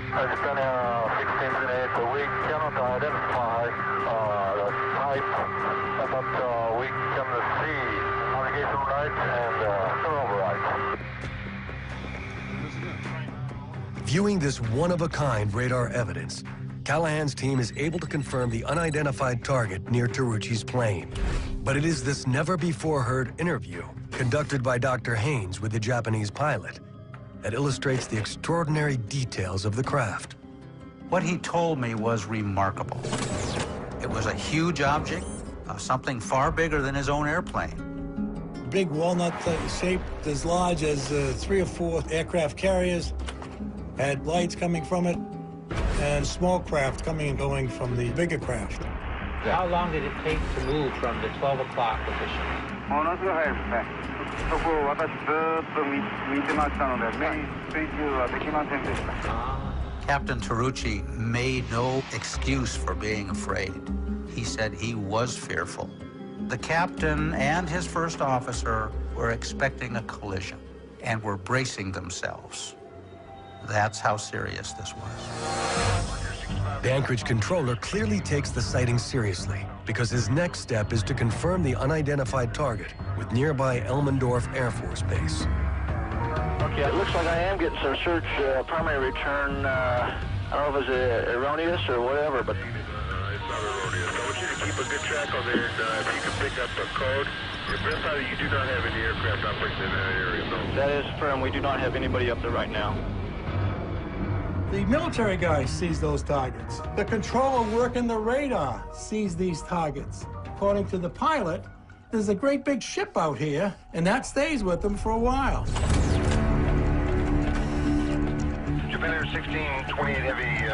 Japan Air 1628, we cannot identify the type, but we can see navigation lights and turnover lights. Viewing this one-of-a-kind radar evidence, Callahan's team is able to confirm the unidentified target near Teruchi's plane. But it is this never-before-heard interview, conducted by Dr. Haynes with the Japanese pilot, that illustrates the extraordinary details of the craft. What he told me was remarkable. It was a huge object, something far bigger than his own airplane. Big walnut shape, as large as 3 or 4 aircraft carriers, had lights coming from it, and small craft coming and going from the bigger craft. How long did it take to move from the 12 o'clock position? Captain Teruchi made no excuse for being afraid. He said he was fearful. The captain and his first officer were expecting a collision and were bracing themselves. That's how serious this was. The Anchorage controller clearly takes the sighting seriously because his next step is to confirm the unidentified target with nearby Elmendorf Air Force Base. Okay, it looks like I am getting some search primary return. I don't know if it's erroneous or whatever, but... It's not erroneous. I want you to keep a good track on there, and if you can pick up the code. Verify that you do not have any aircraft operating in that area, though. That is firm. We do not have anybody up there right now. The military guy sees those targets. The controller working the radar sees these targets. According to the pilot, there's a great big ship out here, and that stays with them for a while. Japan Air 1628 Heavy,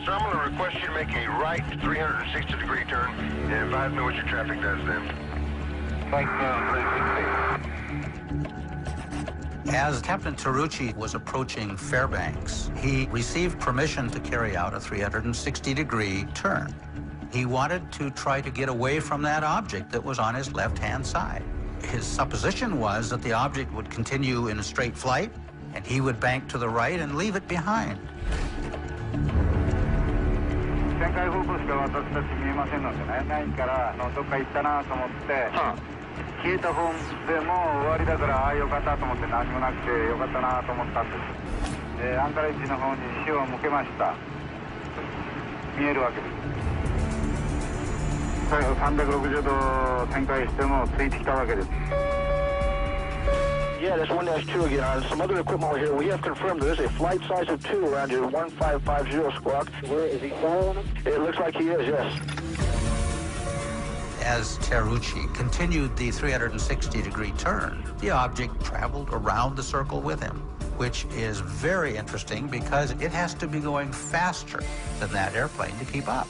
sir, I'm going to request you to make a right 360-degree turn and advise me what your traffic does then. As Captain Terrucci was approaching Fairbanks, he received permission to carry out a 360-degree turn. He wanted to try to get away from that object that was on his left-hand side. His supposition was that the object would continue in a straight flight, and he would bank to the right and leave it behind. Yeah, that's 1-2 again. Some other equipment here. We have confirmed there is a flight size of 2 around your 1550 squawk. Where is he following him? It looks like he is, yes. As Terrucci continued the 360-degree turn, the object traveled around the circle with him, which is very interesting because it has to be going faster than that airplane to keep up.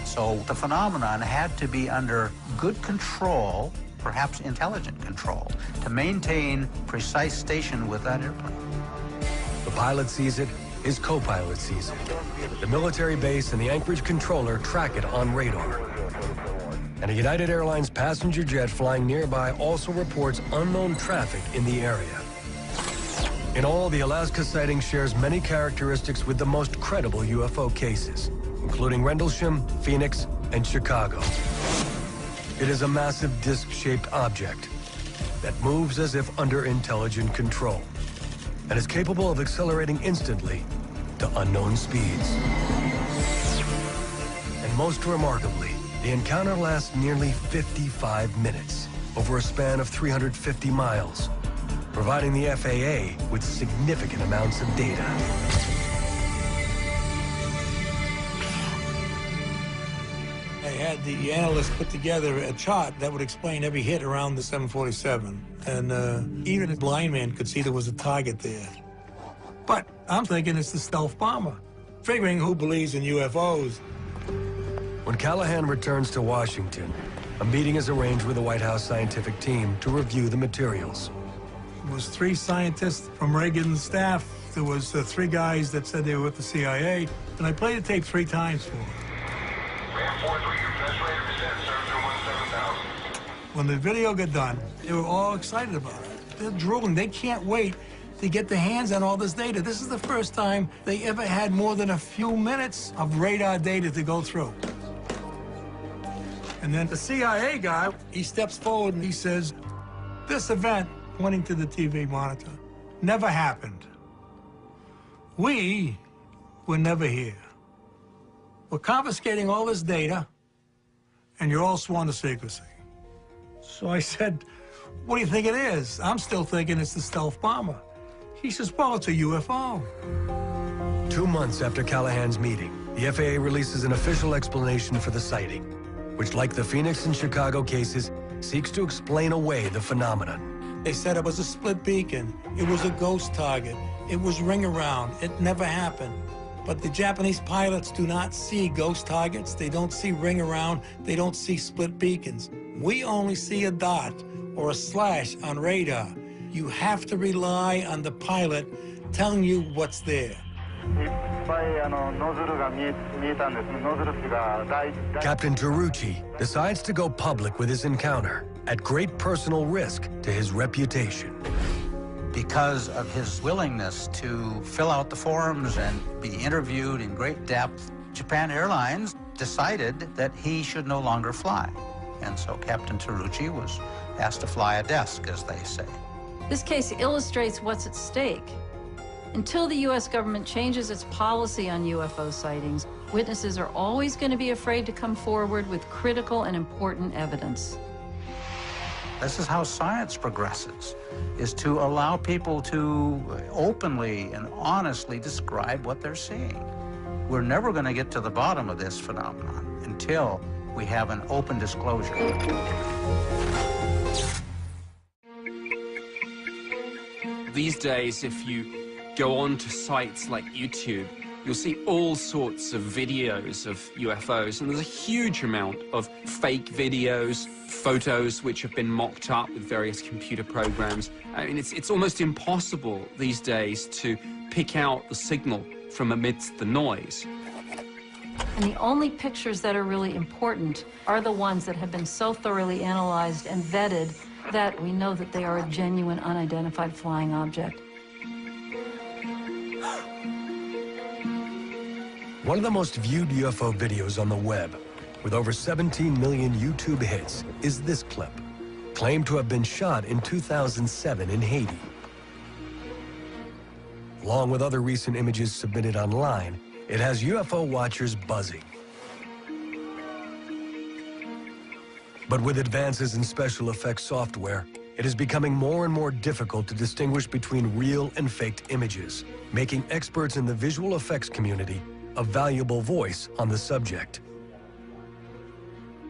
So the phenomenon had to be under good control, perhaps intelligent control, to maintain precise station with that airplane. The pilot sees it, his co-pilot sees it. The military base and the Anchorage controller track it on radar. And a United Airlines passenger jet flying nearby also reports unknown traffic in the area. In all, the Alaska sighting shares many characteristics with the most credible UFO cases, including Rendlesham, Phoenix, and Chicago. It is a massive disc-shaped object that moves as if under intelligent control and is capable of accelerating instantly to unknown speeds. And most remarkably, the encounter lasts nearly 55 minutes over a span of 350 miles, providing the FAA with significant amounts of data. They had the analysts put together a chart that would explain every hit around the 747. And even a blind man could see there was a target there. But I'm thinking it's the stealth bomber, figuring who believes in UFOs. When Callahan returns to Washington, a meeting is arranged with the White House scientific team to review the materials. There was 3 scientists from Reagan's staff. There was 3 guys that said they were with the CIA. And I played the tape 3 times for them. When the video got done, they were all excited about it. They're drooling. They can't wait to get their hands on all this data. This is the first time they ever had more than a few minutes of radar data to go through. And then the CIA guy, he steps forward and he says, this event, pointing to the TV monitor, never happened. We were never here. We're confiscating all this data, and you're all sworn to secrecy. So I said, what do you think it is? I'm still thinking it's the stealth bomber. He says, well, it's a UFO. 2 months after Callahan's meeting, the FAA releases an official explanation for the sighting, which, like the Phoenix and Chicago cases, seeks to explain away the phenomenon. They said it was a split beacon. It was a ghost target. It was ring around. It never happened. But the Japanese pilots do not see ghost targets. They don't see ring around. They don't see split beacons. We only see a dot or a slash on radar. You have to rely on the pilot telling you what's there. Captain Terrucci decides to go public with his encounter at great personal risk to his reputation. Because of his willingness to fill out the forms and be interviewed in great depth, Japan Airlines decided that he should no longer fly. And so Captain Terrucci was asked to fly a desk, as they say. This case illustrates what's at stake. Until the U.S. government changes its policy on UFO sightings, witnesses are always going to be afraid to come forward with critical and important evidence. This is how science progresses, is to allow people to openly and honestly describe what they're seeing. We're never going to get to the bottom of this phenomenon until we have an open disclosure. These days, if you go on to sites like YouTube, you'll see all sorts of videos of UFOs, and there's a huge amount of fake videos, photos which have been mocked up with various computer programs. I mean, it's almost impossible these days to pick out the signal from amidst the noise. And the only pictures that are really important are the ones that have been so thoroughly analyzed and vetted that we know that they are a genuine unidentified flying object. One of the most viewed UFO videos on the web, with over 17 million YouTube hits, is this clip, claimed to have been shot in 2007 in Haiti. Along with other recent images submitted online, it has UFO watchers buzzing. But with advances in special effects software, it is becoming more and more difficult to distinguish between real and faked images, making experts in the visual effects community a valuable voice on the subject.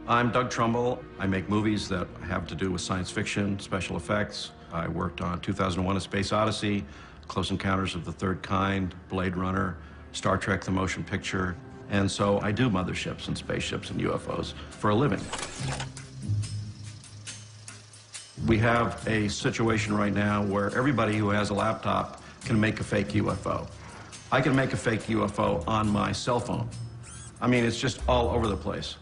I'm Doug Trumbull. I make movies that have to do with science fiction, special effects. I worked on 2001: A Space Odyssey, Close Encounters of the Third Kind, Blade Runner, Star Trek: The Motion Picture. And so I do motherships and spaceships and UFOs for a living. We have a situation right now where everybody who has a laptop can make a fake UFO. I can make a fake UFO on my cell phone. I mean, it's just all over the place.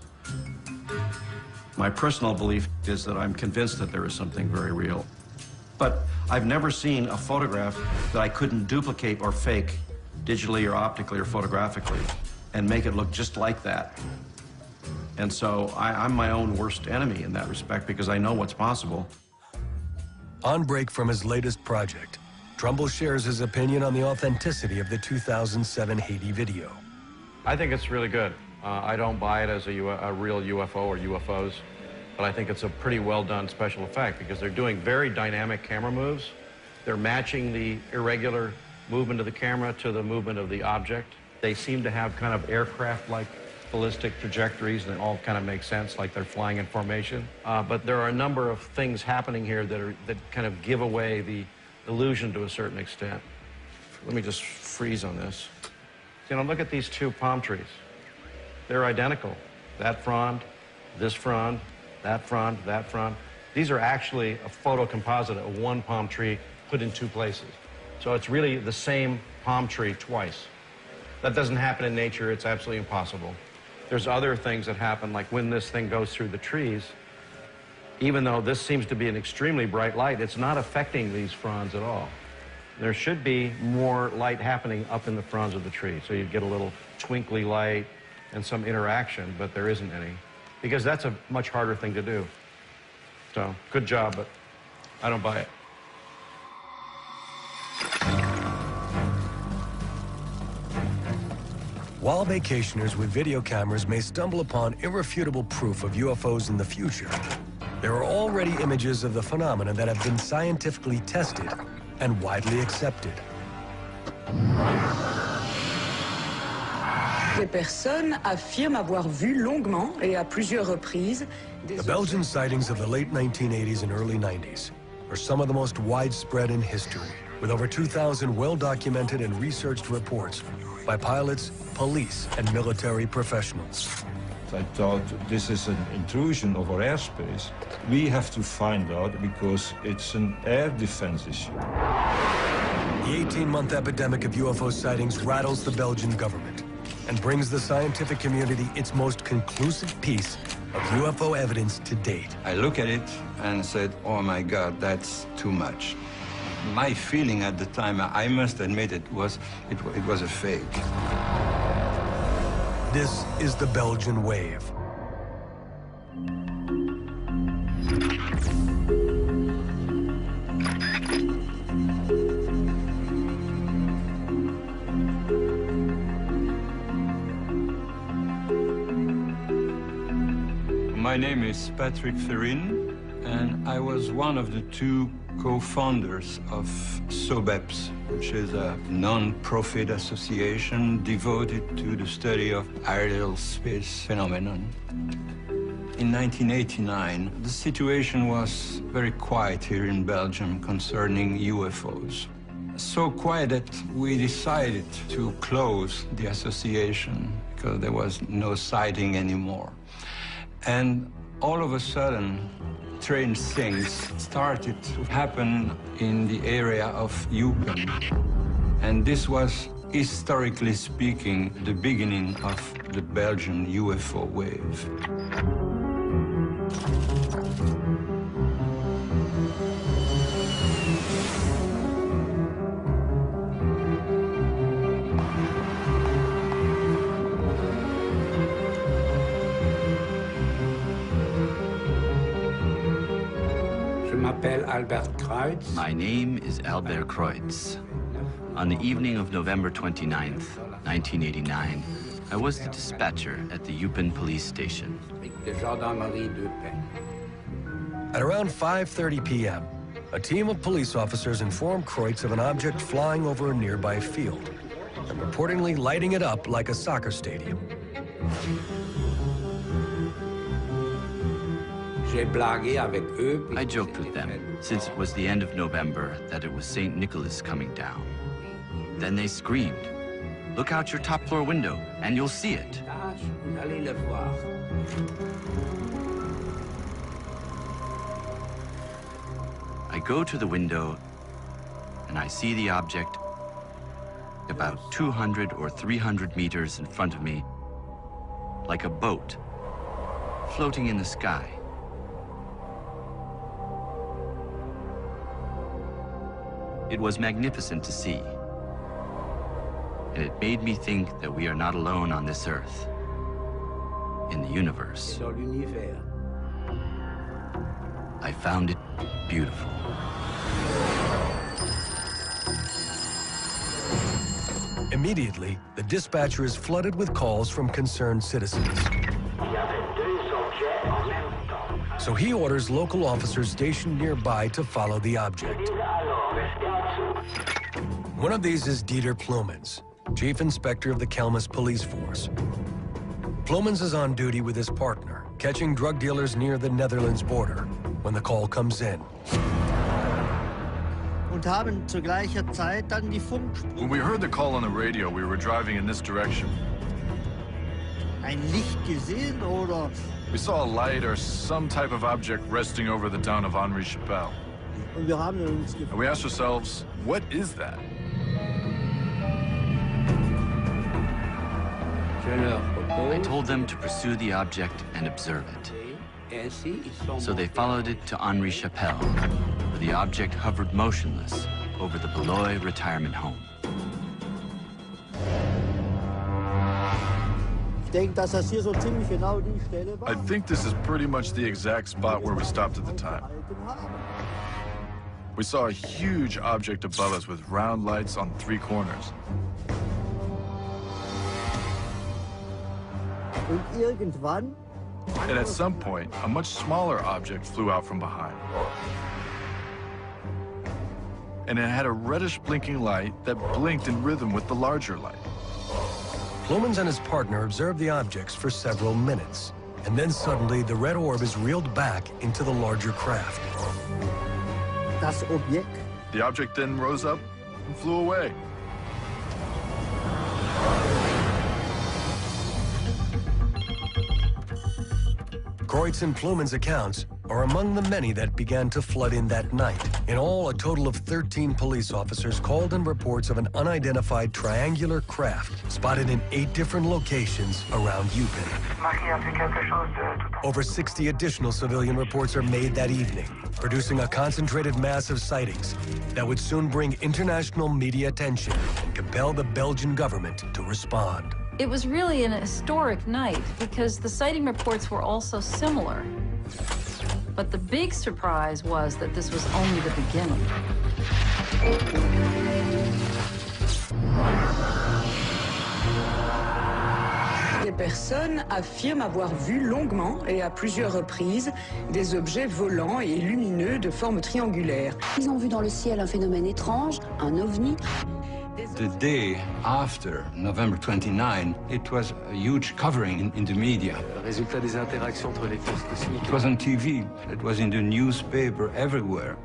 My personal belief is that I'm convinced that there is something very real. But I've never seen a photograph that I couldn't duplicate or fake digitally or optically or photographically and make it look just like that. And so I'm my own worst enemy in that respect because I know what's possible. On break from his latest project, Trumbull shares his opinion on the authenticity of the 2007 Haiti video. I think it's really good. I don't buy it as a real UFO or UFOs, but I think it's a pretty well done special effect because they're doing very dynamic camera moves. They're matching the irregular movement of the camera to the movement of the object. They seem to have kind of aircraft-like ballistic trajectories, and it all kind of makes sense, like they're flying in formation. But there are a number of things happening here that kind of give away the illusion to a certain extent. Let me just freeze on this. You know, look at these two palm trees. They're identical. That frond, this frond, that frond, that frond. These are actually a photo composite of one palm tree put in two places. So it's really the same palm tree twice. That doesn't happen in nature. It's absolutely impossible. There's other things that happen, like when this thing goes through the trees, even though this seems to be an extremely bright light, it's not affecting these fronds at all. There should be more light happening up in the fronds of the tree, so you get a little twinkly light and some interaction, but there isn't any, because that's a much harder thing to do. So, good job, but I don't buy it. While vacationers with video cameras may stumble upon irrefutable proof of UFOs in the future, there are already images of the phenomena that have been scientifically tested and widely accepted. Des personnes affirment avoir vu longuement et à plusieurs reprises The Belgian sightings of the late 1980s and early 90s are some of the most widespread in history, with over 2,000 well-documented and researched reports by pilots, police, and military professionals. I thought this is an intrusion of our airspace. We have to find out because it's an air defense issue. The 18-month epidemic of UFO sightings rattles the Belgian government and brings the scientific community its most conclusive piece of UFO evidence to date. I look at it and said, oh my God, that's too much. My feeling at the time, I must admit, it was a fake. This is the Belgian wave. My name is Sᴇᴄrᴇᴛ. and I was one of the two co-founders of SOBEPS, which is a non-profit association devoted to the study of aerial space phenomenon. In 1989, the situation was very quiet here in Belgium concerning UFOs. So quiet that we decided to close the association because there was no sighting anymore. And all of a sudden, strange things started to happen in the area of Eupen. And this was, historically speaking, the beginning of the Belgian UFO wave. My name is Albert Kreutz. On the evening of November 29th, 1989, I was the dispatcher at the Eupen police station. At around 5:30 p.m., a team of police officers informed Kreutz of an object flying over a nearby field and reportedly lighting it up like a soccer stadium. I joked with them, since it was the end of November, that it was St. Nicholas coming down. Then they screamed, "Look out your top floor window, and you'll see it." I go to the window, and I see the object about 200 or 300 meters in front of me, like a boat, floating in the sky. It was magnificent to see, and it made me think that we are not alone on this earth, in the universe. I found it beautiful. Immediately, the dispatcher is flooded with calls from concerned citizens. So he orders local officers stationed nearby to follow the object. One of these is Dieter Ploemens, Chief Inspector of the Kelmis Police Force. Ploemens is on duty with his partner, catching drug dealers near the Netherlands border, when the call comes in. When we heard the call on the radio, we were driving in this direction. We saw a light or some type of object resting over the town of ᴅᴏᴄᴜᴍᴇᴛ. And we asked ourselves, what is that? I told them to pursue the object and observe it. So they followed it to ᴅᴏᴜᴜᴜ, where the object hovered motionless over the Beloy retirement home. I think this is pretty much the exact spot where we stopped at the time. We saw a huge object above us with round lights on 3 corners. And at some point, a much smaller object flew out from behind. And it had a reddish blinking light that blinked in rhythm with the larger light. Ploemens and his partner observe the objects for several minutes, and then suddenly the red orb is reeled back into the larger craft. The object then rose up and flew away. Kreutz and Ploemens' accounts are among the many that began to flood in that night. In all, a total of 13 police officers called in reports of an unidentified triangular craft spotted in 8 different locations around Eupen. Over 60 additional civilian reports are made that evening, producing a concentrated mass of sightings that would soon bring international media attention and compel the Belgian government to respond. It was really an historic night because the sighting reports were all so similar. But the big surprise was that this was only the beginning. personnes affirment avoir vu longuement et à plusieurs reprises des objets volants et lumineux de forme triangulaire. Ils ont vu dans le ciel un phénomène étrange, un ovni. The day after November 29, it was a huge covering in the media. Résultat des interactions entre les forces cosmiques. It was on TV, it was in the newspaper everywhere.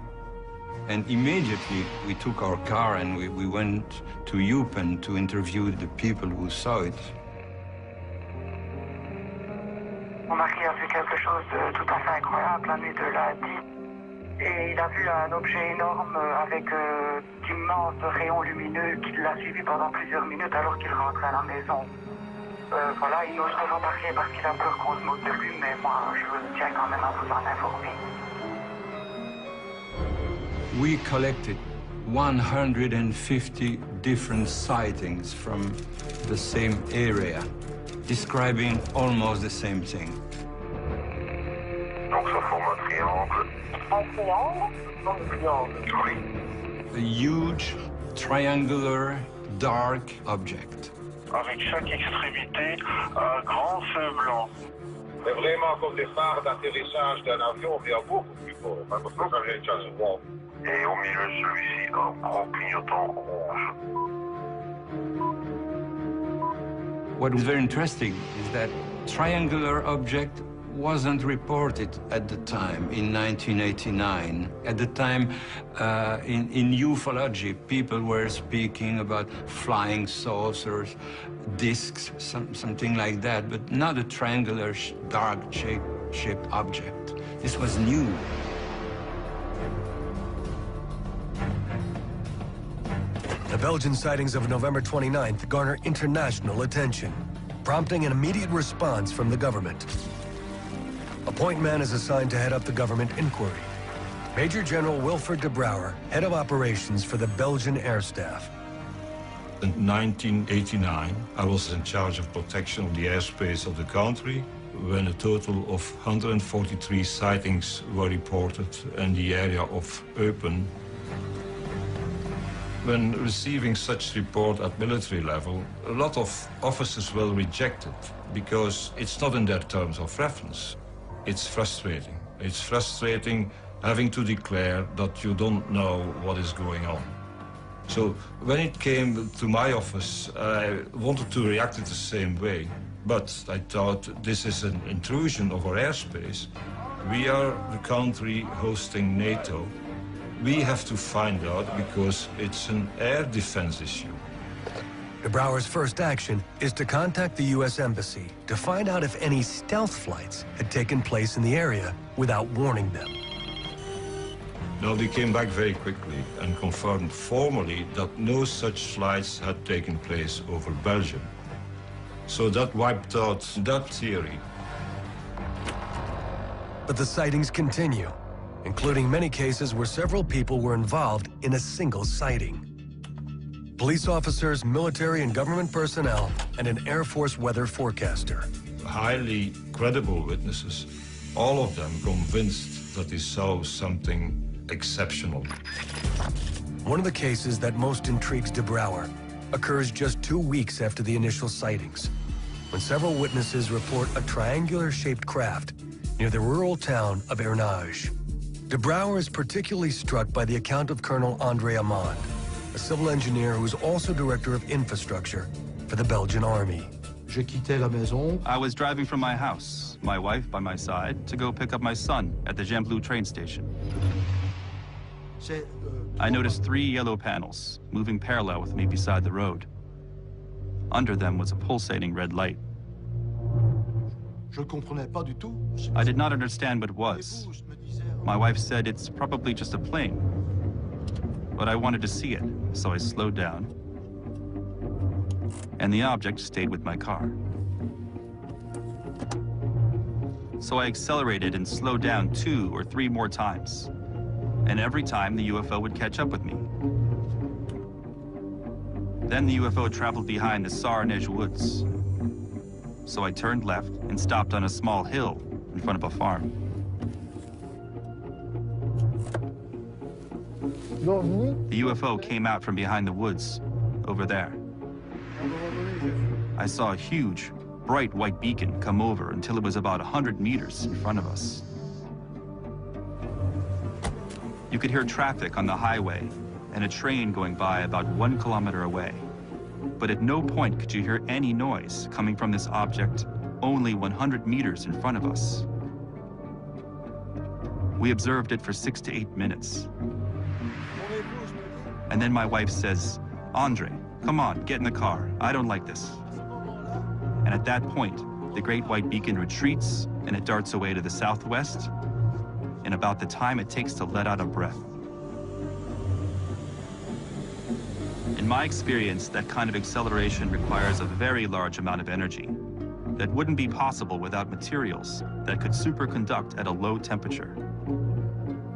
And immediately we took our car and we went to Eupen to interview the people who saw it. Mon mari a vu quelque chose de tout à fait incroyable la nuit de lundi. Et il a vu un objet énorme avec d'immenses rayons lumineux qui l'a suivi pendant plusieurs minutes alors qu'il rentrait à la maison. Voilà, il n'ose pas en parler parce qu'il a peur qu'on se moque de lui, mais moi, je tiens quand même à vous en informer. We collected 150 different sightings from the same area, describing almost the same thing. Donc ça forme un triangle. Un triangle? Un triangle. Oui. A huge, triangular, dark object. Avec chaque extrémité, un grand feu blanc. C'est vraiment comme des phares d'atterrissage d'un avion, mais beaucoup plus fort. Parce que ça vient de chasse. Et au milieu de celui-ci, un gros clignotant rouge. What is very interesting is that triangular object wasn't reported at the time in 1989. At the time, in ufology, people were speaking about flying saucers, discs, something like that, but not a triangular, dark-shaped object. This was new. The Belgian sightings of November 29th garner international attention, prompting an immediate response from the government. A point man is assigned to head up the government inquiry. Major General Wilfred de Brouwer, head of operations for the Belgian Air Staff. In 1989, I was in charge of protection of the airspace of the country when a total of 143 sightings were reported in the area of Eupen. When receiving such report at military level, a lot of officers will reject it because it's not in their terms of reference. It's frustrating. It's frustrating having to declare that you don't know what is going on. So when it came to my office, I wanted to react in the same way. But I thought this is an intrusion of our airspace. We are the country hosting NATO. We have to find out because it's an air defense issue. De Brouwer's first action is to contact the U.S. Embassy to find out if any stealth flights had taken place in the area without warning them. No, they came back very quickly and confirmed formally that no such flights had taken place over Belgium. So that wiped out that theory. But the sightings continue, including many cases where several people were involved in a single sighting. Police officers, military and government personnel, and an Air Force weather forecaster. Highly credible witnesses, all of them convinced that they saw something exceptional. One of the cases that most intrigues de Brouwer occurs just 2 weeks after the initial sightings, when several witnesses report a triangular-shaped craft near the rural town of Ernage. De Brouwer is particularly struck by the account of Colonel André Amand, a civil engineer who is also director of infrastructure for the Belgian Army. I was driving from my house, my wife by my side, to go pick up my son at the Gembloux train station. I noticed 3 yellow panels moving parallel with me beside the road. Under them was a pulsating red light. I did not understand what it was. My wife said it's probably just a plane. But I wanted to see it, so I slowed down. And the object stayed with my car. So I accelerated and slowed down 2 or 3 more times. And every time the UFO would catch up with me. Then the UFO traveled behind the ᴅᴏᴄᴜᴍᴇᴛ woods. So I turned left and stopped on a small hill in front of a farm. The UFO came out from behind the woods, over there. I saw a huge, bright white beacon come over until it was about 100 meters in front of us. You could hear traffic on the highway and a train going by about 1 kilometer away. But at no point could you hear any noise coming from this object only 100 meters in front of us. We observed it for 6 to 8 minutes. And then my wife says, "Andre, come on, get in the car. I don't like this." And at that point, the great white beacon retreats and it darts away to the southwest in about the time it takes to let out a breath. In my experience, that kind of acceleration requires a very large amount of energy that wouldn't be possible without materials that could superconduct at a low temperature.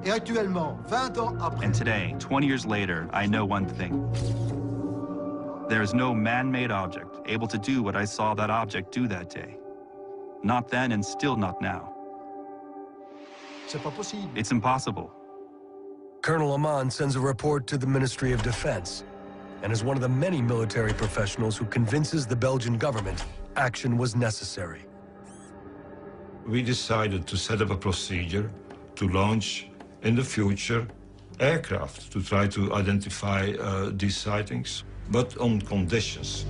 And today, 20 years later, I know one thing. There is no man-made object able to do what I saw that object do that day. Not then and still not now. It's impossible. Colonel Amman sends a report to the Ministry of Defense and is one of the many military professionals who convinces the Belgian government action was necessary. We decided to set up a procedure to launch, in the future, aircraft to try to identify these sightings, but on conditions.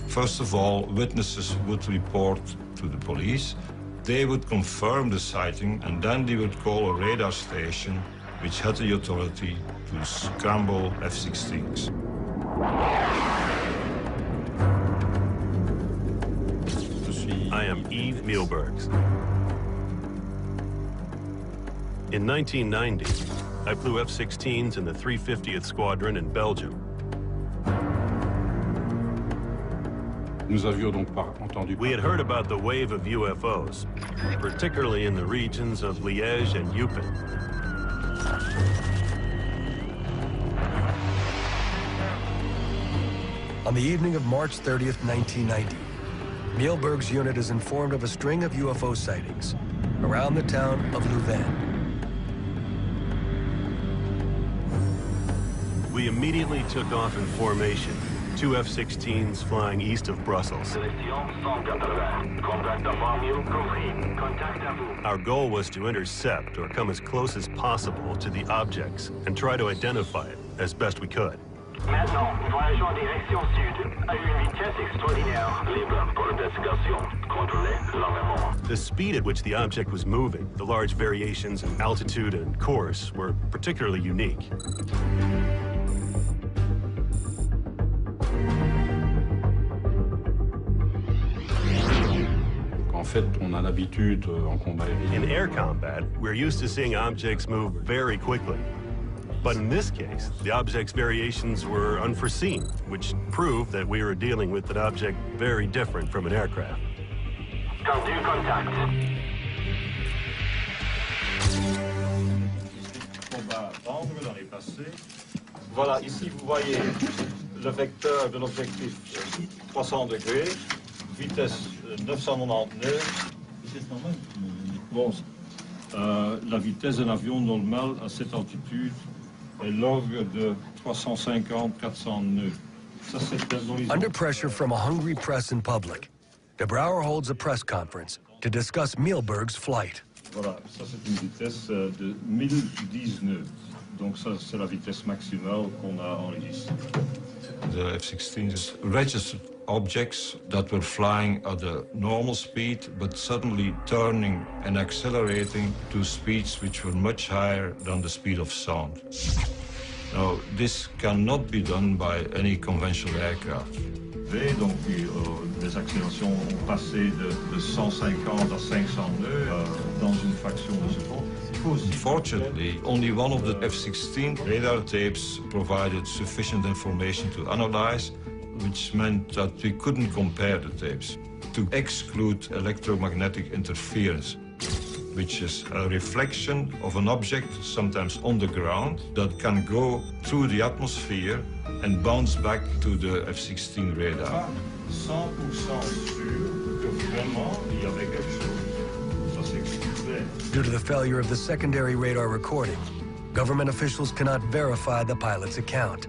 First of all, witnesses would report to the police. They would confirm the sighting, and then they would call a radar station which had the authority to scramble F-16s. I am Yves Mielbergs. In 1990, I flew F-16s in the 350th Squadron in Belgium. We had heard about the wave of UFOs, particularly in the regions of Liège and Eupen. On the evening of March 30th, 1990, Mielberg's unit is informed of a string of UFO sightings around the town of Louvain. We immediately took off in formation, 2 F-16s flying east of Brussels. Our goal was to intercept or come as close as possible to the objects and try to identify it as best we could. Maintenant, voyageons en direction sud, à une vitesse extraordinaire. Libre pour l'investigation. Contrôlez l'armement. The speed at which the object was moving, the large variations in altitude and course, were particularly unique. In air combat, we're used to seeing objects move very quickly. But in this case, the object's variations were unforeseen, which proved that we were dealing with an object very different from an aircraft. Tendu contact. Voilà, ici vous voyez le vecteur de l'objectif 300 degrés, vitesse 999. Vitesse normale? Bon, la vitesse d'un avion normal à cette altitude est l'ordre de 350-400 nœuds. Ça, c'est un horizon. Under pressure from a hungry press and public, de Brouwer holds a press conference to discuss Mielberg's flight. Voilà, ça c'est une vitesse de 1010 nœuds. Donc ça c'est la vitesse maximale qu'on a enregistrée. The F-16s registered objects that were flying at a normal speed, but suddenly turning and accelerating to speeds which were much higher than the speed of sound. Now, this cannot be done by any conventional aircraft. Donc les accélérations ont passé de 150 à 500 nœuds dans une fraction de seconde. Unfortunately, only one of the F-16 radar tapes provided sufficient information to analyze, which meant that we couldn't compare the tapes to exclude electromagnetic interference, which is a reflection of an object, sometimes on the ground, that can go through the atmosphere and bounce back to the F-16 radar. 100% sûr que vraiment il y avait quelque chose. Ça c'est. Due to the failure of the secondary radar recording, government officials cannot verify the pilot's account.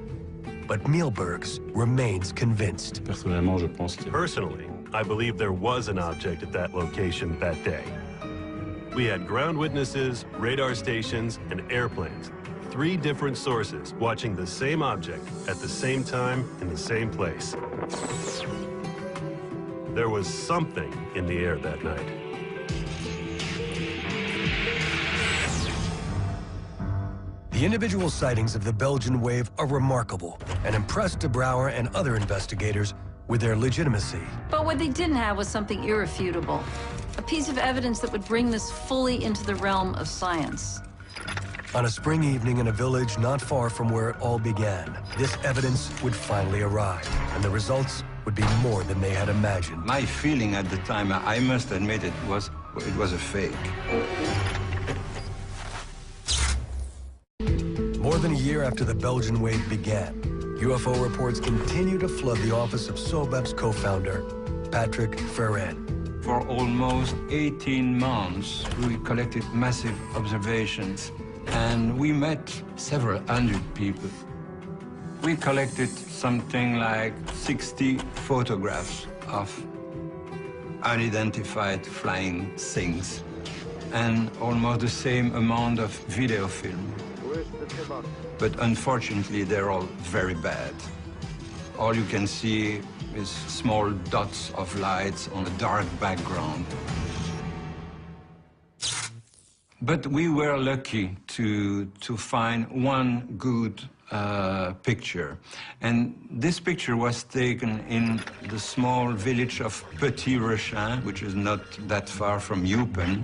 But Mielbergs remains convinced. Personally, I believe there was an object at that location that day. We had ground witnesses, radar stations, and airplanes. 3 different sources watching the same object at the same time in the same place. There was something in the air that night. The individual sightings of the Belgian wave are remarkable and impressed de Brouwer and other investigators with their legitimacy. But what they didn't have was something irrefutable, a piece of evidence that would bring this fully into the realm of science. On a spring evening in a village not far from where it all began, this evidence would finally arrive, and the results would be more than they had imagined. My feeling at the time, I must admit, it was a fake. More than a year after the Belgian wave began, UFO reports continue to flood the office of SOBEP's co-founder, Patrick Verheyen. For almost 18 months, we collected massive observations, and we met several hundred people. We collected something like 60 photographs of unidentified flying things, and almost the same amount of video film. But unfortunately, they're all very bad. All you can see is small dots of lights on a dark background. But we were lucky to find one good picture. And this picture was taken in the small village of sᴇᴄrᴇᴛ, which is not that far from Eupen.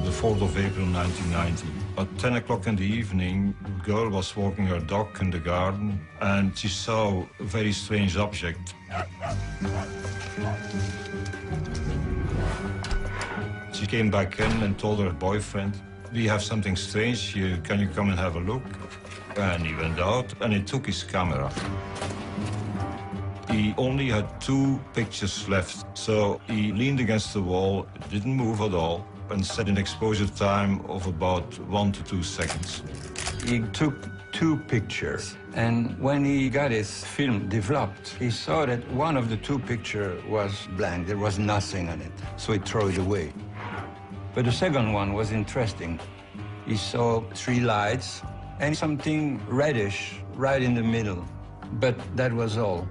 The 4th of April 1990. At 10 o'clock in the evening, a girl was walking her dog in the garden, and she saw a very strange object. She came back in and told her boyfriend, "We have something strange here, can you come and have a look?" And he went out and he took his camera. He only had 2 pictures left, so he leaned against the wall, didn't move at all, and set an exposure time of about 1 to 2 seconds. He took 2 pictures, and when he got his film developed, he saw that one of the 2 pictures was blank. There was nothing on it, so he threw it away. But the second one was interesting. He saw 3 lights and something reddish right in the middle, but that was all.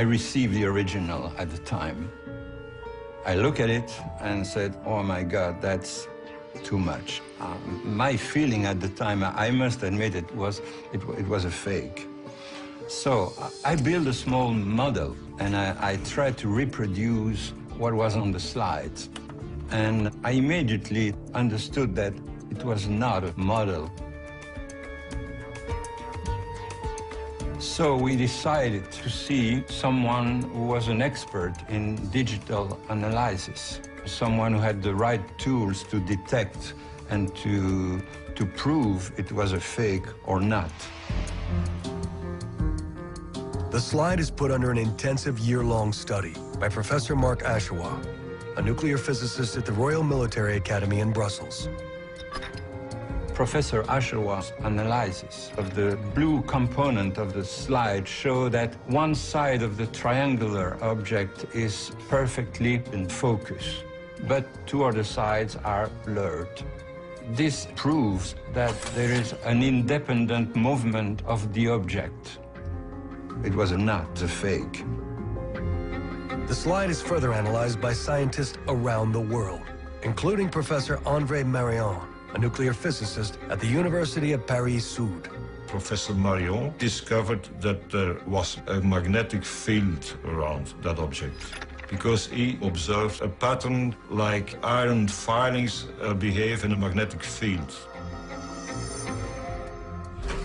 I received the original at the time. I looked at it and said, "Oh my God, that's too much." My feeling at the time, I must admit, it was a fake. So I built a small model, and I tried to reproduce what was on the slides. And I immediately understood that it was not a model. So we decided to see someone who was an expert in digital analysis, someone who had the right tools to detect and to prove it was a fake or not. The slide is put under an intensive year-long study by Professor Mark Ashewa, a nuclear physicist at the Royal Military Academy in Brussels. Professor Ashewa's analysis of the blue component of the slide show that one side of the triangular object is perfectly in focus, but 2 other sides are blurred. This proves that there is an independent movement of the object. It was not a fake. The slide is further analyzed by scientists around the world, including Professor ᴅᴏᴄᴜᴍᴇᴛ, a nuclear physicist at the University of Paris-Sud. Professor Marion discovered that there was a magnetic field around that object, because he observed a pattern like iron filings behave in a magnetic field.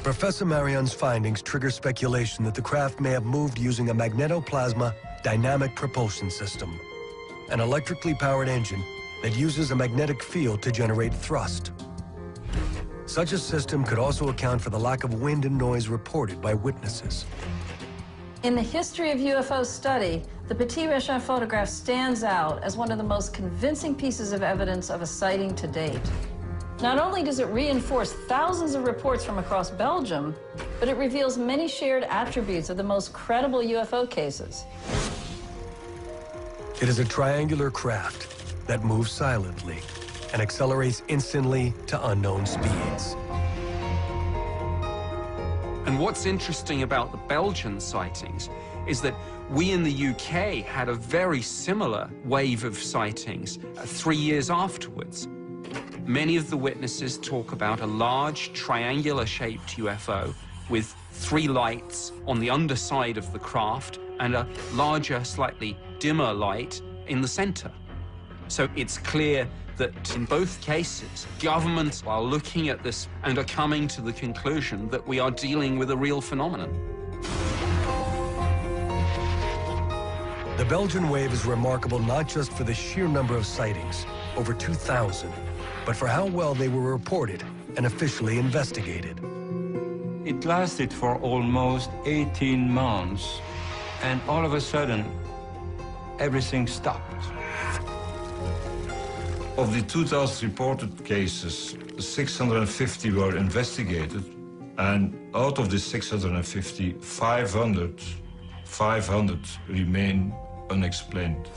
Professor Marion's findings trigger speculation that the craft may have moved using a magnetoplasma dynamic propulsion system, an electrically powered engine that uses a magnetic field to generate thrust. Such a system could also account for the lack of wind and noise reported by witnesses. In the history of UFO study, The Petit-Réchin photograph stands out as one of the most convincing pieces of evidence of a sighting to date. Not only does it reinforce thousands of reports from across Belgium, but it reveals many shared attributes of the most credible UFO cases. It is a triangular craft that moves silently and accelerates instantly to unknown speeds. And what's interesting about the Belgian sightings is that we in the UK had a very similar wave of sightings 3 years afterwards. Many of the witnesses talk about a large triangular-shaped UFO with 3 lights on the underside of the craft and a larger, slightly dimmer light in the center. So it's clear that in both cases, governments are looking at this and are coming to the conclusion that we are dealing with a real phenomenon. The Belgian wave is remarkable not just for the sheer number of sightings, over 2,000, but for how well they were reported and officially investigated. It lasted for almost 18 months, and all of a sudden, everything stopped. Of the 2,000 reported cases, 650 were investigated, and out of the 650, 500 remain unexplained.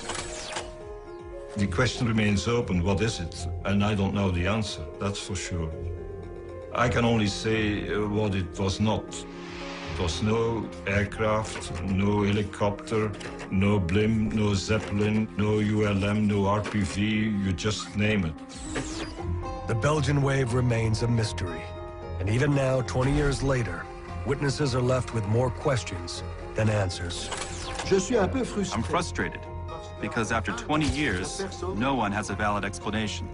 The question remains open, what is it? And I don't know the answer, that's for sure. I can only say what it was not. It was no aircraft, no helicopter, no blimp, no Zeppelin, no ULM, no RPV, you just name it. The Belgian wave remains a mystery. And even now, 20 years later, witnesses are left with more questions than answers. I'm frustrated because after 20 years, no one has a valid explanation.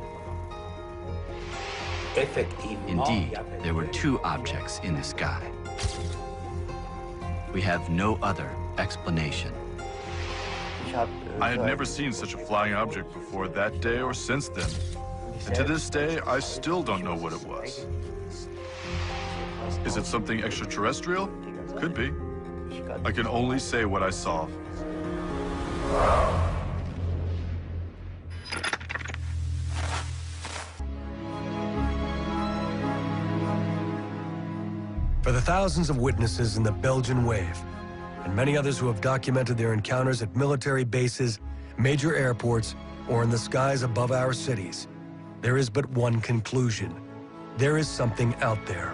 Indeed, there were 2 objects in the sky. We have no other explanation. I had never seen such a flying object before that day or since then. And to this day, I still don't know what it was. Is it something extraterrestrial? Could be. I can only say what I saw. For the thousands of witnesses in the Belgian wave, and many others who have documented their encounters at military bases, major airports, or in the skies above our cities, there is but one conclusion. There is something out there,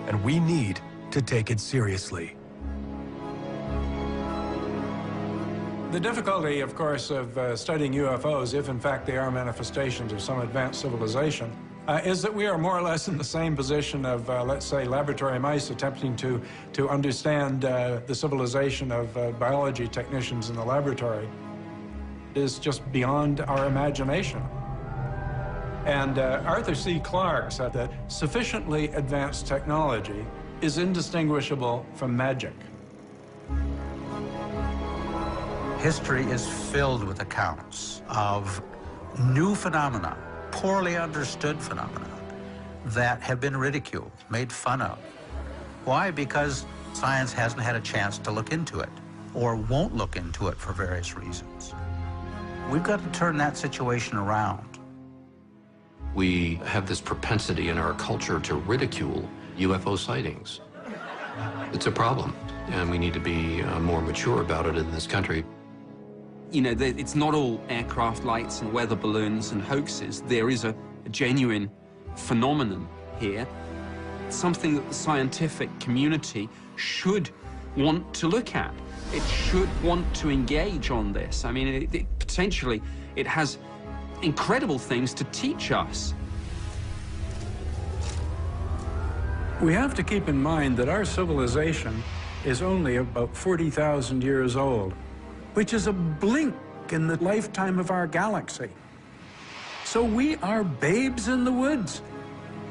and we need to take it seriously. The difficulty, of course, of studying UFOs, if in fact they are manifestations of some advanced civilization, is that we are more or less in the same position of, let's say, laboratory mice attempting to understand the civilization of biology technicians in the laboratory. It is just beyond our imagination. And Arthur C. Clarke said that sufficiently advanced technology is indistinguishable from magic. History is filled with accounts of new phenomena, poorly understood phenomena, that have been ridiculed, made fun of. Why? Because science hasn't had a chance to look into it, or won't look into it for various reasons. We've got to turn that situation around. We have this propensity in our culture to ridicule UFO sightings. It's a problem, and we need to be more mature about it in this country. You know, it's not all aircraft lights and weather balloons and hoaxes. There is a genuine phenomenon here, something that the scientific community should want to look at. It should want to engage on this. I mean, potentially, it has incredible things to teach us. We have to keep in mind that our civilization is only about 40,000 years old, which is a blink in the lifetime of our galaxy. So we are babes in the woods.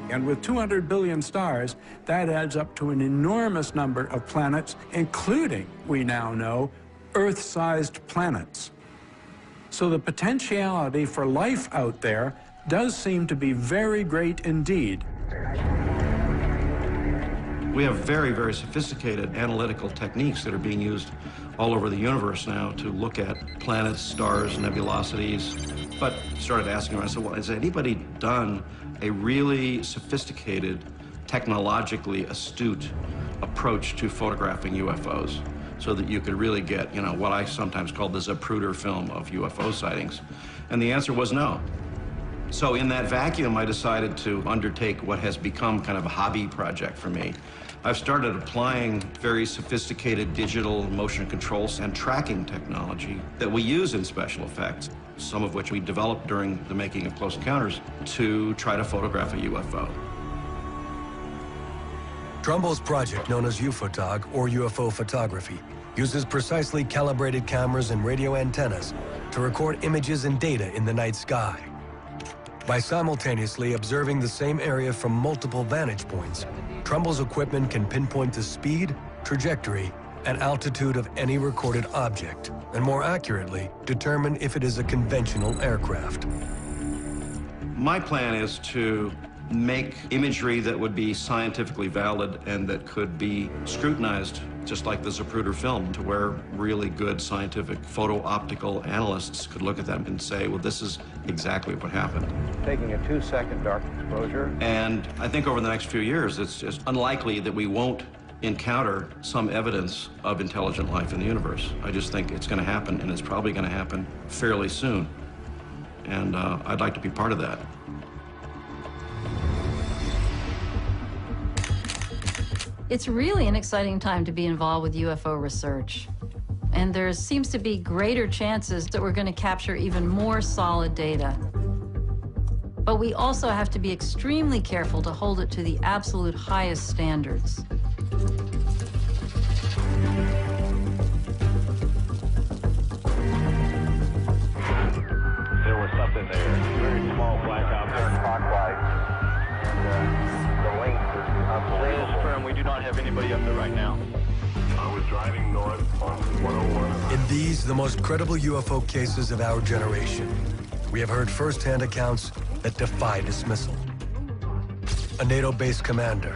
And with 200 billion stars, that adds up to an enormous number of planets, including, we now know, Earth-sized planets. So the potentiality for life out there does seem to be very great indeed. We have very, very sophisticated analytical techniques that are being used all over the universe now to look at planets, stars, nebulosities, but started asking around, I said, well, has anybody done a really sophisticated, technologically astute approach to photographing UFOs so that you could really get, you know, what I sometimes call the Zapruder film of UFO sightings? And the answer was no. So in that vacuum, I decided to undertake what has become kind of a hobby project for me. I've started applying very sophisticated digital motion controls and tracking technology that we use in special effects, some of which we developed during the making of Close Encounters, to try to photograph a UFO. Trumbull's project, known as UFOTOG, or UFO photography, uses precisely calibrated cameras and radio antennas to record images and data in the night sky. By simultaneously observing the same area from multiple vantage points, Trumbull's equipment can pinpoint the speed, trajectory, and altitude of any recorded object, and more accurately, determine if it is a conventional aircraft. My plan is to make imagery that would be scientifically valid and that could be scrutinized, just like the Zapruder film, to where really good scientific photo-optical analysts could look at them and say, well, this is exactly what happened. Taking a 2-second dark exposure. And I think over the next few years, it's just unlikely that we won't encounter some evidence of intelligent life in the universe. I just think it's going to happen, and it's probably going to happen fairly soon. And I'd like to be part of that. It's really an exciting time to be involved with UFO research. And there seems to be greater chances that we're going to capture even more solid data. But we also have to be extremely careful to hold it to the absolute highest standards. There was something there. Very small black object clockwise. And the length is unbelievable. Firm, we do not have anybody up there right now. I was driving north on 101. In these, the most credible UFO cases of our generation, we have heard first-hand accounts that defy dismissal. A NATO-based commander,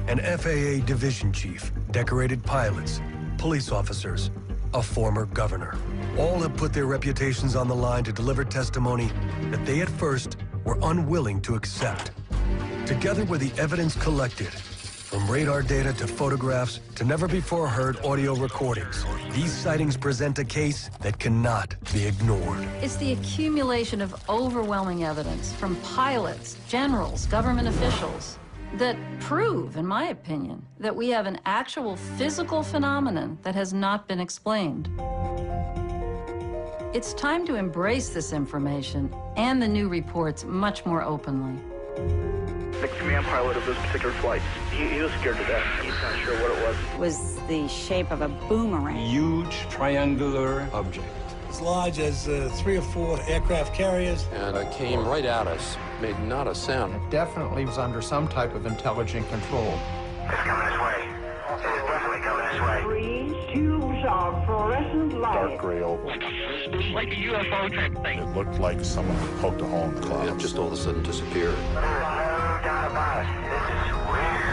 an FAA division chief, decorated pilots, police officers, a former governor. All have put their reputations on the line to deliver testimony that they at first were unwilling to accept. Together with the evidence collected, from radar data to photographs to never-before-heard audio recordings, these sightings present a case that cannot be ignored. It's the accumulation of overwhelming evidence from pilots, generals, government officials that prove, in my opinion, that we have an actual physical phenomenon that has not been explained. It's time to embrace this information and the new reports much more openly. The command pilot of this particular flight, he was scared to death. He's not sure what it was. It was the shape of a boomerang. Huge triangular object. As large as 3 or 4 aircraft carriers. And it came right at us, made not a sound. It definitely was under some type of intelligent control. It's coming this way. It is definitely coming this way. 3 tubes of fluorescent light. Dark gray oval. Like a UFO type thing. It looked like someone poked a hole in the clouds. It just all of a sudden disappeared. There's no doubt about it. This is weird.